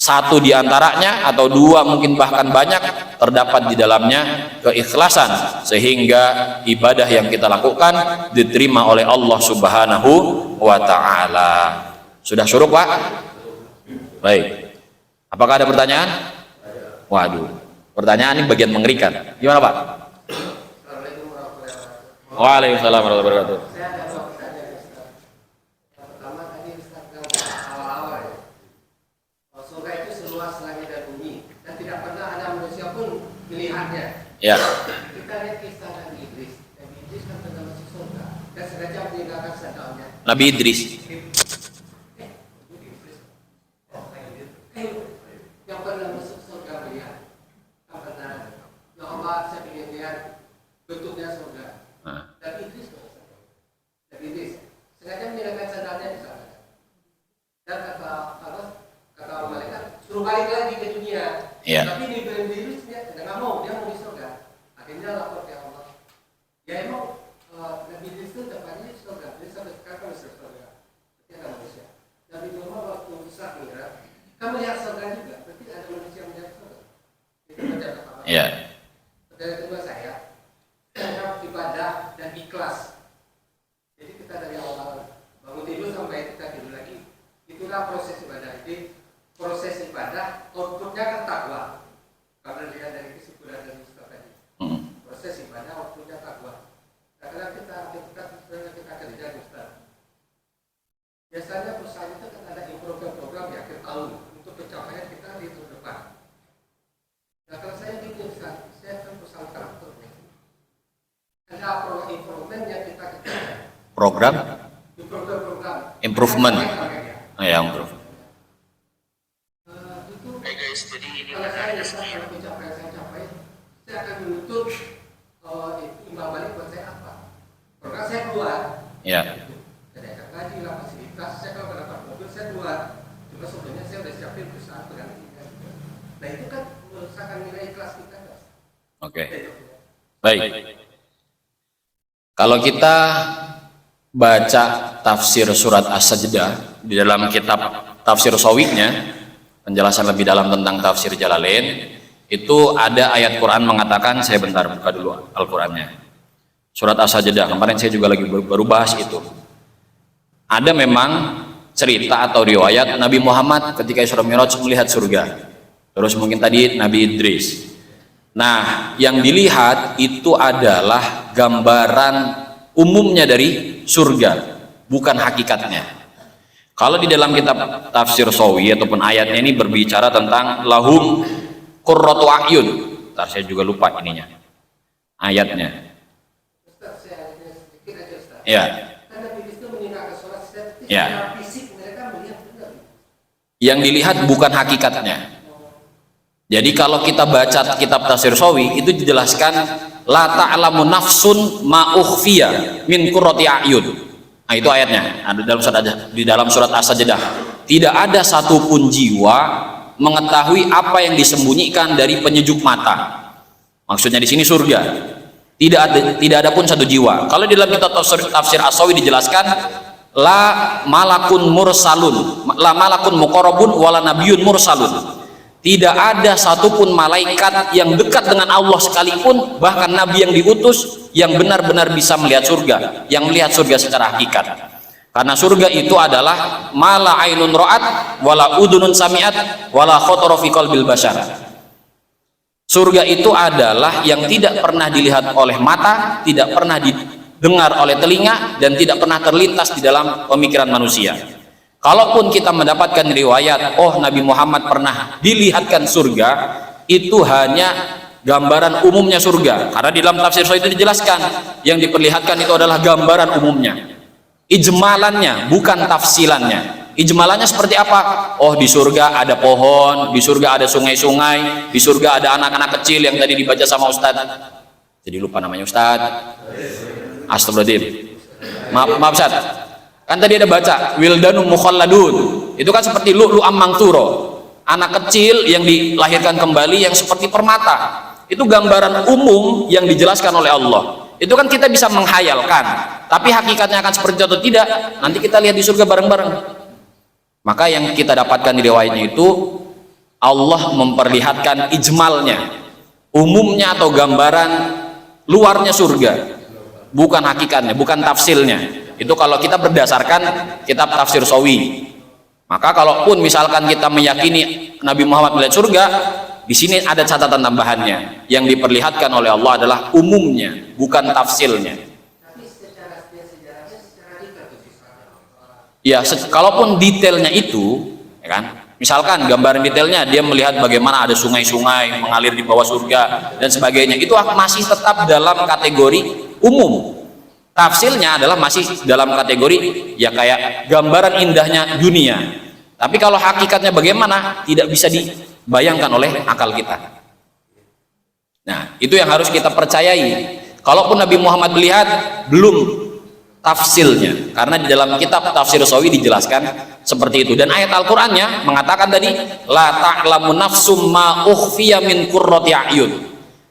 satu diantaranya atau dua mungkin bahkan banyak, terdapat di dalamnya keikhlasan, sehingga ibadah yang kita lakukan diterima oleh Allah Subhanahu wa Ta'ala. Sudah syuruk, Pak? Baik. Apakah ada pertanyaan? Waduh, pertanyaan ini bagian mengerikan. Gimana, Pak? Waalaikumsalam warahmatullahi wabarakatuh.
Pertama tadi Ustaz awal-awal ya, surga itu seluas langit dan bumi dan tidak pernah ada manusia pun melihatnya.
Ya.
Kita lihat kisah Nabi Idris. Nabi Idris kan pernah masuk surga dan sengaja meninggalkan sandalnya.
Nabi Idris.
Yang pernah masuk surga melihat. Yang pernah. Ya Allah, saya ingin lihat bentuknya surga. Nabi Idris Nabi Idris sengaja meninggalkan sandalnya di sana. Dan kata malaikat suruh balik lagi ke dunia.
Iya.
Tapi di Iblis dia nggak mau, dia mau di surga. Akhirnya lapor ke Allah. Ya emang Nabi Idris itu dapatnya di surga. Jadi sampai sekarang kan masih surga. Berarti ada manusia. Nabi Muhammad waktu Isra Mi'raj kan melihat surga juga. Berarti ada manusia yang melihat surga. Itu pendapat apa?
Iya.
Pendapat kedua saya, ibadah dan ikhlas. Jadi kita dari awal bangun tidur sampai kita tidur lagi, itulah proses ibadah. Jadi proses ibadah outputnya kan takwa. Karena lihat dari kesimpulan dari Ustaz tadi, proses ibadah outputnya takwa. Karena kita kerja Ustaz, biasanya perusahaan itu kan ada program-program di akhir tahun untuk pencapaian kita di tahun depan. Nah kalau saya di Ustaz, saya kan perusahaan traktor. Ada improvement yang kita kerjakan.
Program improvement. Oh ya, improve.
Itu jadi ini kalau saya kalau pencapaian saya capai, saya akan menuntut imbal balik buat saya apa? Program saya buat.
Ya.
Kenaikan gaji lah, fasilitas. Saya kalau dapat mobil saya buat. Cuma sebetulnya saya sudah siapin perusahaan penggantinya. Nah itu kan merusakkan nilai ikhlas kita.
Oke. Baik. Kalau kita baca tafsir surat As-Sajdah di dalam kitab tafsir Shawihnya, penjelasan lebih dalam tentang tafsir Jalalain, itu ada ayat Quran mengatakan, saya bentar buka dulu Al-Qurannya. Surat As-Sajdah, kemarin saya juga lagi baru bahas itu. Ada memang cerita atau riwayat Nabi Muhammad ketika Isra Mi'raj melihat surga. Terus mungkin tadi Nabi Idris. Nah, yang dilihat itu adalah gambaran umumnya dari surga, bukan hakikatnya. Kalau di dalam kitab tafsir Shawih ataupun ayatnya ini berbicara tentang lahum qurratu a'yun. Ntar saya juga lupa ininya. Ayatnya.
Ustaz, saya sedikit aja Ustaz.
Ya.
Karena Nabi itu meninggalkan sholat secara
Ya.
fisik mereka melihat benar.
Yang dilihat bukan hakikatnya. Jadi kalau kita baca kitab tafsir Shawih itu dijelaskan la ta'lamu nafsun ma ukhfiya min qurrati a'yun. Nah, itu ayatnya ada dalam surat As-Sajdah. Tidak ada satupun jiwa mengetahui apa yang disembunyikan dari penyejuk mata. Maksudnya di sini surga. Tidak ada pun satu jiwa. Kalau di dalam kitab tafsir As-Shawih dijelaskan la malakun mursalun, la malakun muqarrabun wala nabiyyun mursalun. Tidak ada satupun malaikat yang dekat dengan Allah sekalipun, bahkan Nabi yang diutus yang benar-benar bisa melihat surga, yang melihat surga secara hakikat. Karena surga itu adalah mala ainun ra'at, wala udunun sami'at, wala khatara fi qalbil bashar. Surga itu adalah yang tidak pernah dilihat oleh mata, tidak pernah didengar oleh telinga, dan tidak pernah terlintas di dalam pemikiran manusia. Kalaupun kita mendapatkan riwayat, oh Nabi Muhammad pernah dilihatkan surga, itu hanya gambaran umumnya surga. Karena di dalam tafsir Shawih itu dijelaskan, yang diperlihatkan itu adalah gambaran umumnya, ijmalannya, bukan tafsilannya. Ijmalannya seperti apa? Oh di surga ada pohon, di surga ada sungai-sungai, di surga ada anak-anak kecil yang tadi dibaca sama Ustadz. Jadi lupa namanya Ustadz. Astagfirullahaladzim. Maaf Ustadz. Kan tadi ada baca wildanum mukhalladun, itu kan seperti lu'lu'am mangturo, anak kecil yang dilahirkan kembali yang seperti permata. Itu gambaran umum yang dijelaskan oleh Allah. Itu kan kita bisa menghayalkan, tapi hakikatnya akan seperti itu atau tidak, nanti kita lihat di surga bareng-bareng. Maka yang kita dapatkan di riwayatnya itu Allah memperlihatkan ijmalnya, umumnya atau gambaran luarnya surga, bukan hakikatnya, bukan tafsilnya. Itu kalau kita berdasarkan kitab tafsir Shawih. Maka kalaupun misalkan kita meyakini Nabi Muhammad melihat surga, di sini ada catatan tambahannya. Yang diperlihatkan oleh Allah adalah umumnya, bukan tafsilnya.
Tapi secara sejarahnya secara detail.
Ya, kalaupun detailnya itu, ya kan? Misalkan gambaran detailnya dia melihat bagaimana ada sungai-sungai mengalir di bawah surga dan sebagainya, itu masih tetap dalam kategori umum. Tafsilnya adalah masih dalam kategori ya kayak gambaran indahnya dunia. Tapi kalau hakikatnya bagaimana tidak bisa dibayangkan oleh akal kita. Nah, itu yang harus kita percayai. Kalaupun Nabi Muhammad melihat, belum tafsilnya. Karena di dalam kitab tafsir Shawih dijelaskan seperti itu. Dan ayat Al-Qur'annya mengatakan tadi, la ta'lamu nafsum ma ukhfiya min qurrati a'yun.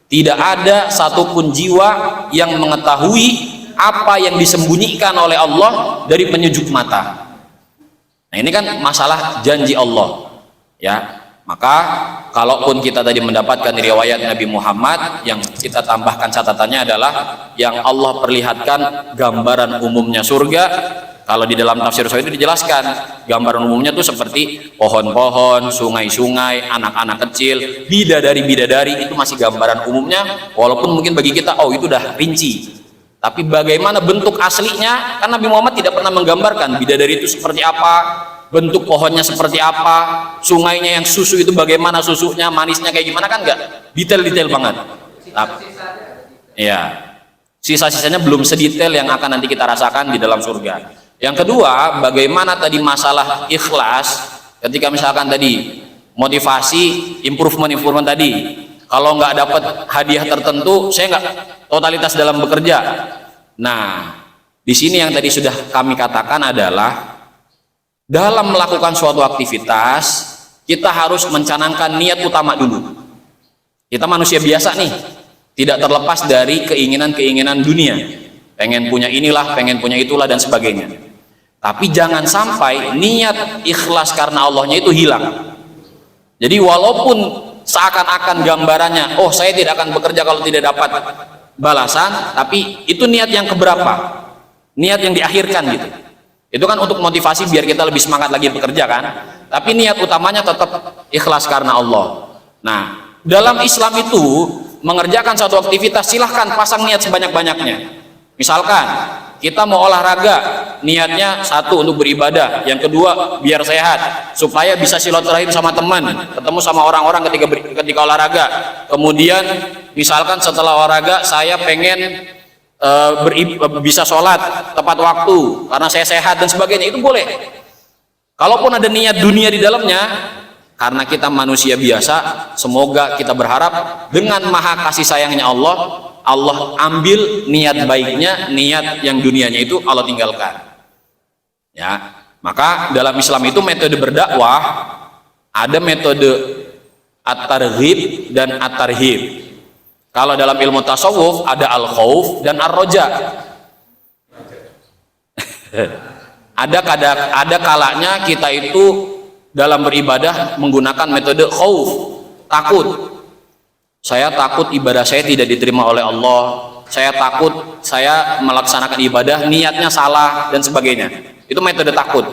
Tidak ada satupun jiwa yang mengetahui apa yang disembunyikan oleh Allah dari penyejuk mata. Nah, ini kan masalah janji Allah, ya. Maka kalaupun kita tadi mendapatkan riwayat Nabi Muhammad, yang kita tambahkan catatannya adalah yang Allah perlihatkan gambaran umumnya surga. Kalau di dalam tafsir Sahih itu dijelaskan gambaran umumnya tuh seperti pohon-pohon, sungai-sungai, anak-anak kecil, bidadari-bidadari, itu masih gambaran umumnya. Walaupun mungkin bagi kita, oh itu udah rinci. Tapi bagaimana bentuk aslinya, kan Nabi Muhammad tidak pernah menggambarkan bidadari itu seperti apa, bentuk pohonnya seperti apa, sungainya yang susu itu bagaimana susunya, manisnya kayak gimana, kan enggak detail-detail banget. Ya, sisa-sisanya belum sedetail yang akan nanti kita rasakan di dalam surga. Yang kedua, bagaimana tadi masalah ikhlas, ketika misalkan tadi motivasi, improvement tadi, kalau nggak dapat hadiah tertentu, saya nggak totalitas dalam bekerja. Nah, di sini yang tadi sudah kami katakan adalah dalam melakukan suatu aktivitas, kita harus mencanangkan niat utama dulu. Kita manusia biasa nih, tidak terlepas dari keinginan-keinginan dunia. Pengen punya inilah, pengen punya itulah, dan sebagainya. Tapi jangan sampai niat ikhlas karena Allahnya itu hilang. Jadi walaupun seakan-akan gambarannya, oh saya tidak akan bekerja kalau tidak dapat balasan, tapi itu niat yang keberapa? Niat yang diakhirkan gitu. Itu kan untuk motivasi biar kita lebih semangat lagi bekerja kan. Tapi niat utamanya tetap ikhlas karena Allah. Nah, dalam Islam itu mengerjakan suatu aktivitas, silahkan pasang niat sebanyak-banyaknya. Misalkan kita mau olahraga, niatnya satu untuk beribadah, yang kedua biar sehat, supaya bisa silaturahim sama teman, ketemu sama orang-orang ketika olahraga. Kemudian misalkan setelah olahraga saya pengen bisa sholat tepat waktu karena saya sehat dan sebagainya, itu boleh. Kalaupun ada niat dunia di dalamnya, karena kita manusia biasa, semoga kita berharap dengan maha kasih sayangnya Allah ambil niat baiknya, niat yang dunianya itu Allah tinggalkan. Ya, maka dalam Islam itu metode berdakwah ada metode at-targhib dan at-tarhib. Kalau dalam ilmu tasawuf ada al-khauf dan ar-roja. Ada kalanya kita itu dalam beribadah menggunakan metode khauf, takut. Saya takut ibadah saya tidak diterima oleh Allah. Saya takut saya melaksanakan ibadah niatnya salah dan sebagainya. Itu metode takut.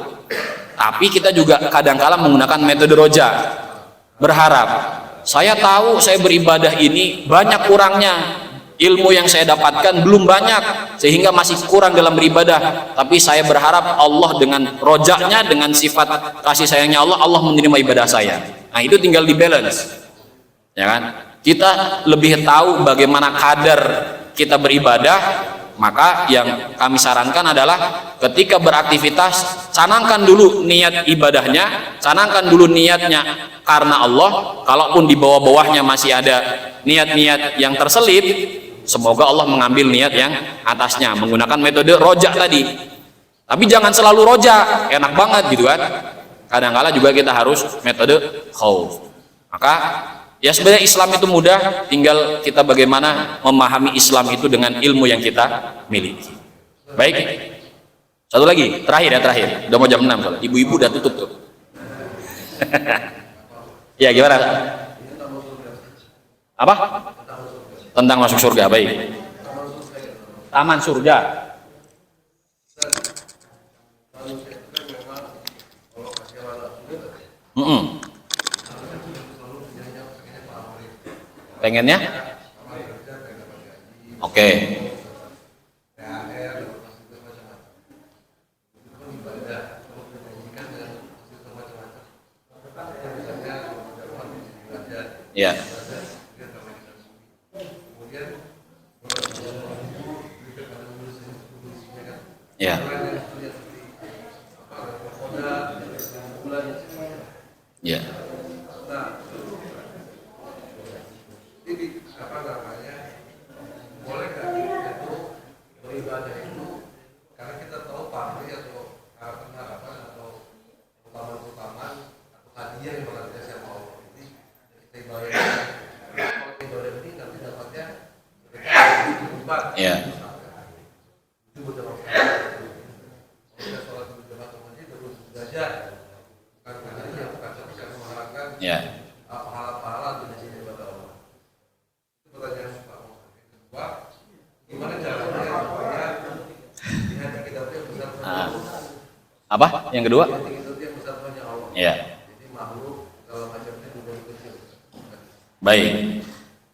Tapi kita juga kadang-kala menggunakan metode roja. Berharap, saya tahu saya beribadah ini banyak kurangnya. Ilmu yang saya dapatkan belum banyak sehingga masih kurang dalam beribadah, tapi saya berharap Allah dengan rojaknya, dengan sifat kasih sayangnya Allah menerima ibadah saya. Nah, itu tinggal di balance, ya kan? Kita lebih tahu bagaimana kadar kita beribadah. Maka yang kami sarankan adalah ketika beraktivitas, canangkan dulu niat ibadahnya, canangkan dulu niatnya karena Allah. Kalaupun di bawah-bawahnya masih ada niat-niat yang terselip, semoga Allah mengambil niat yang atasnya menggunakan metode rojak tadi. Tapi jangan selalu rojak, enak banget gitu kan. Kadang-kala juga kita harus metode khauf. Maka ya sebenarnya Islam itu mudah, tinggal kita bagaimana memahami Islam itu dengan ilmu yang kita miliki. Baik, satu lagi, terakhir. Udah mau jam 6 soalnya. Ibu-ibu udah tutup tuh. Ya gimana? Apa? Tentang masuk surga, baik. Taman surga. Pengennya? Oke. Ya. Ya. Ya.
saja, bukan karena dia bukan tapi karena mengharapkan
Ya.
pahala-pahala di sini kepada Allah. Itu pertanyaan Pak. Yang kedua, gimana caranya supaya di hati kita itu yang besar
Apa? Yang kedua?
hati kita itu yang besar hanya Allah.
Ya.
Jadi makhluk kalau macamnya juga kecil.
Baik.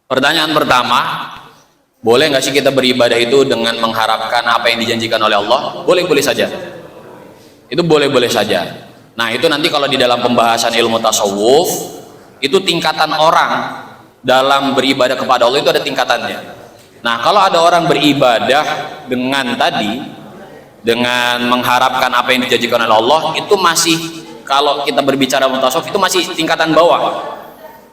Pertanyaan pertama, boleh nggak sih kita beribadah itu dengan mengharapkan apa yang dijanjikan oleh Allah? Boleh-boleh saja. Itu boleh-boleh saja. Nah, itu nanti kalau di dalam pembahasan ilmu tasawuf, itu tingkatan orang dalam beribadah kepada Allah itu ada tingkatannya. Nah, kalau ada orang beribadah dengan tadi, dengan mengharapkan apa yang dijanjikan oleh Allah, itu masih, kalau kita berbicara ilmu tasawuf, itu masih tingkatan bawah.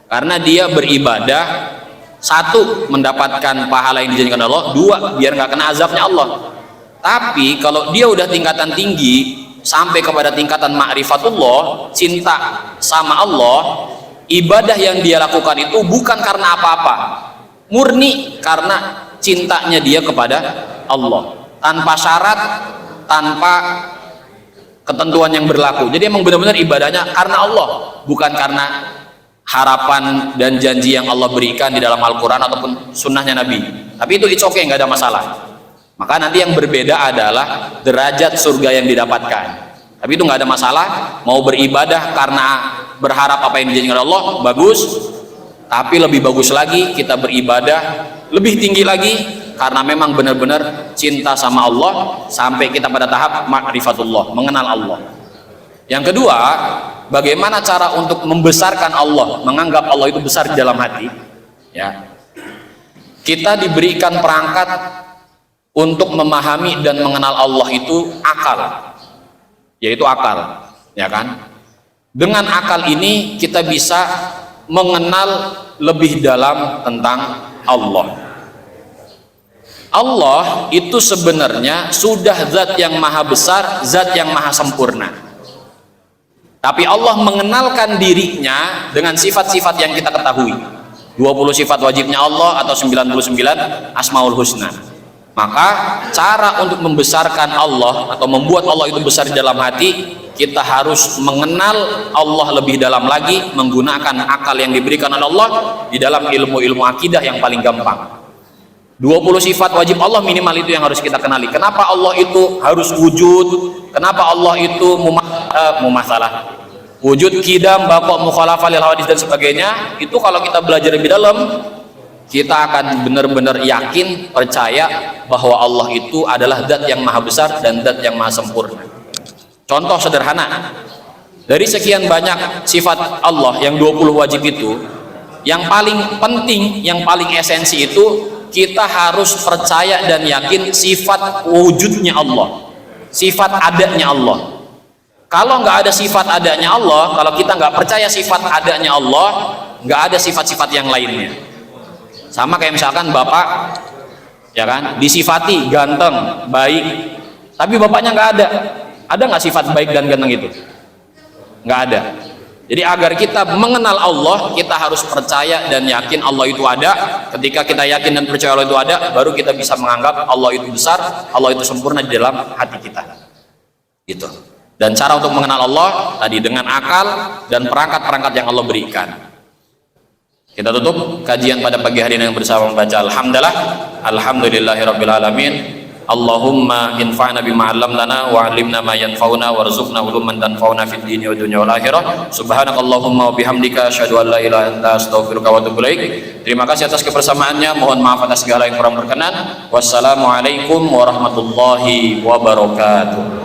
Karena dia beribadah, satu, mendapatkan pahala yang dijanjikan Allah, dua, biar nggak kena azabnya Allah. Tapi kalau dia udah tingkatan tinggi sampai kepada tingkatan ma'rifatullah, cinta sama Allah, ibadah yang dia lakukan itu bukan karena apa-apa, murni karena cintanya dia kepada Allah, tanpa syarat, tanpa ketentuan yang berlaku. Jadi emang benar-benar ibadahnya karena Allah, bukan karena harapan dan janji yang Allah berikan di dalam Al-Quran ataupun sunnahnya Nabi. Tapi itu it's okay, nggak ada masalah. Maka nanti yang berbeda adalah derajat surga yang didapatkan. Tapi itu nggak ada masalah. Mau beribadah karena berharap apa yang dijanjikan Allah, bagus. Tapi lebih bagus lagi kita beribadah lebih tinggi lagi karena memang benar-benar cinta sama Allah sampai kita pada tahap ma'rifatullah, mengenal Allah. Yang kedua, bagaimana cara untuk membesarkan Allah, menganggap Allah itu besar di dalam hati? Ya, kita diberikan perangkat untuk memahami dan mengenal Allah itu akal, yaitu akal, ya kan? Dengan akal ini kita bisa mengenal lebih dalam tentang Allah. Allah itu sebenarnya sudah zat yang maha besar, zat yang maha sempurna. Tapi Allah mengenalkan dirinya dengan sifat-sifat yang kita ketahui. 20 sifat wajibnya Allah atau 99 Asmaul Husna. Maka cara untuk membesarkan Allah atau membuat Allah itu besar di dalam hati, kita harus mengenal Allah lebih dalam lagi menggunakan akal yang diberikan oleh Allah di dalam ilmu-ilmu akidah yang paling gampang. 20 sifat wajib Allah minimal itu yang harus kita kenali. Kenapa Allah itu harus wujud? Kenapa Allah itu mumasalah? Wujud, kidam, baqa, mukhalafah lil hawadits dan sebagainya. Itu kalau kita belajar lebih dalam, kita akan benar-benar yakin, percaya bahwa Allah itu adalah zat yang maha besar dan zat yang maha sempurna. Contoh sederhana, dari sekian banyak sifat Allah yang 20 wajib itu, yang paling penting, yang paling esensi itu kita harus percaya dan yakin sifat wujudnya Allah, sifat adanya Allah. Kalau nggak ada sifat adanya Allah, kalau kita nggak percaya sifat adanya Allah, nggak ada sifat-sifat yang lainnya. Sama kayak misalkan bapak, ya kan, disifati ganteng, baik, tapi bapaknya nggak ada. Ada nggak sifat baik dan ganteng itu? Nggak ada. Jadi agar kita mengenal Allah, kita harus percaya dan yakin Allah itu ada. Ketika kita yakin dan percaya Allah itu ada, baru kita bisa menganggap Allah itu besar, Allah itu sempurna di dalam hati kita. Gitu. Dan cara untuk mengenal Allah tadi dengan akal dan perangkat-perangkat yang Allah berikan. Kita tutup kajian pada pagi hari ini yang bersama membaca alhamdulillahirabbil alamin. Allahumma infa'na bima 'allamtana wa 'allimna ma yanfa'una warzuqna uluman tanfa'una fid dini wa dunya wal akhirah. Subhanakallahumma wa bihamdika asyhadu an la ilaha illa anta astaghfiruka wa atubu ilaik. Terima kasih atas kebersamaannya. Mohon maaf atas segala yang kurang berkenan. Wassalamualaikum warahmatullahi wabarakatuh.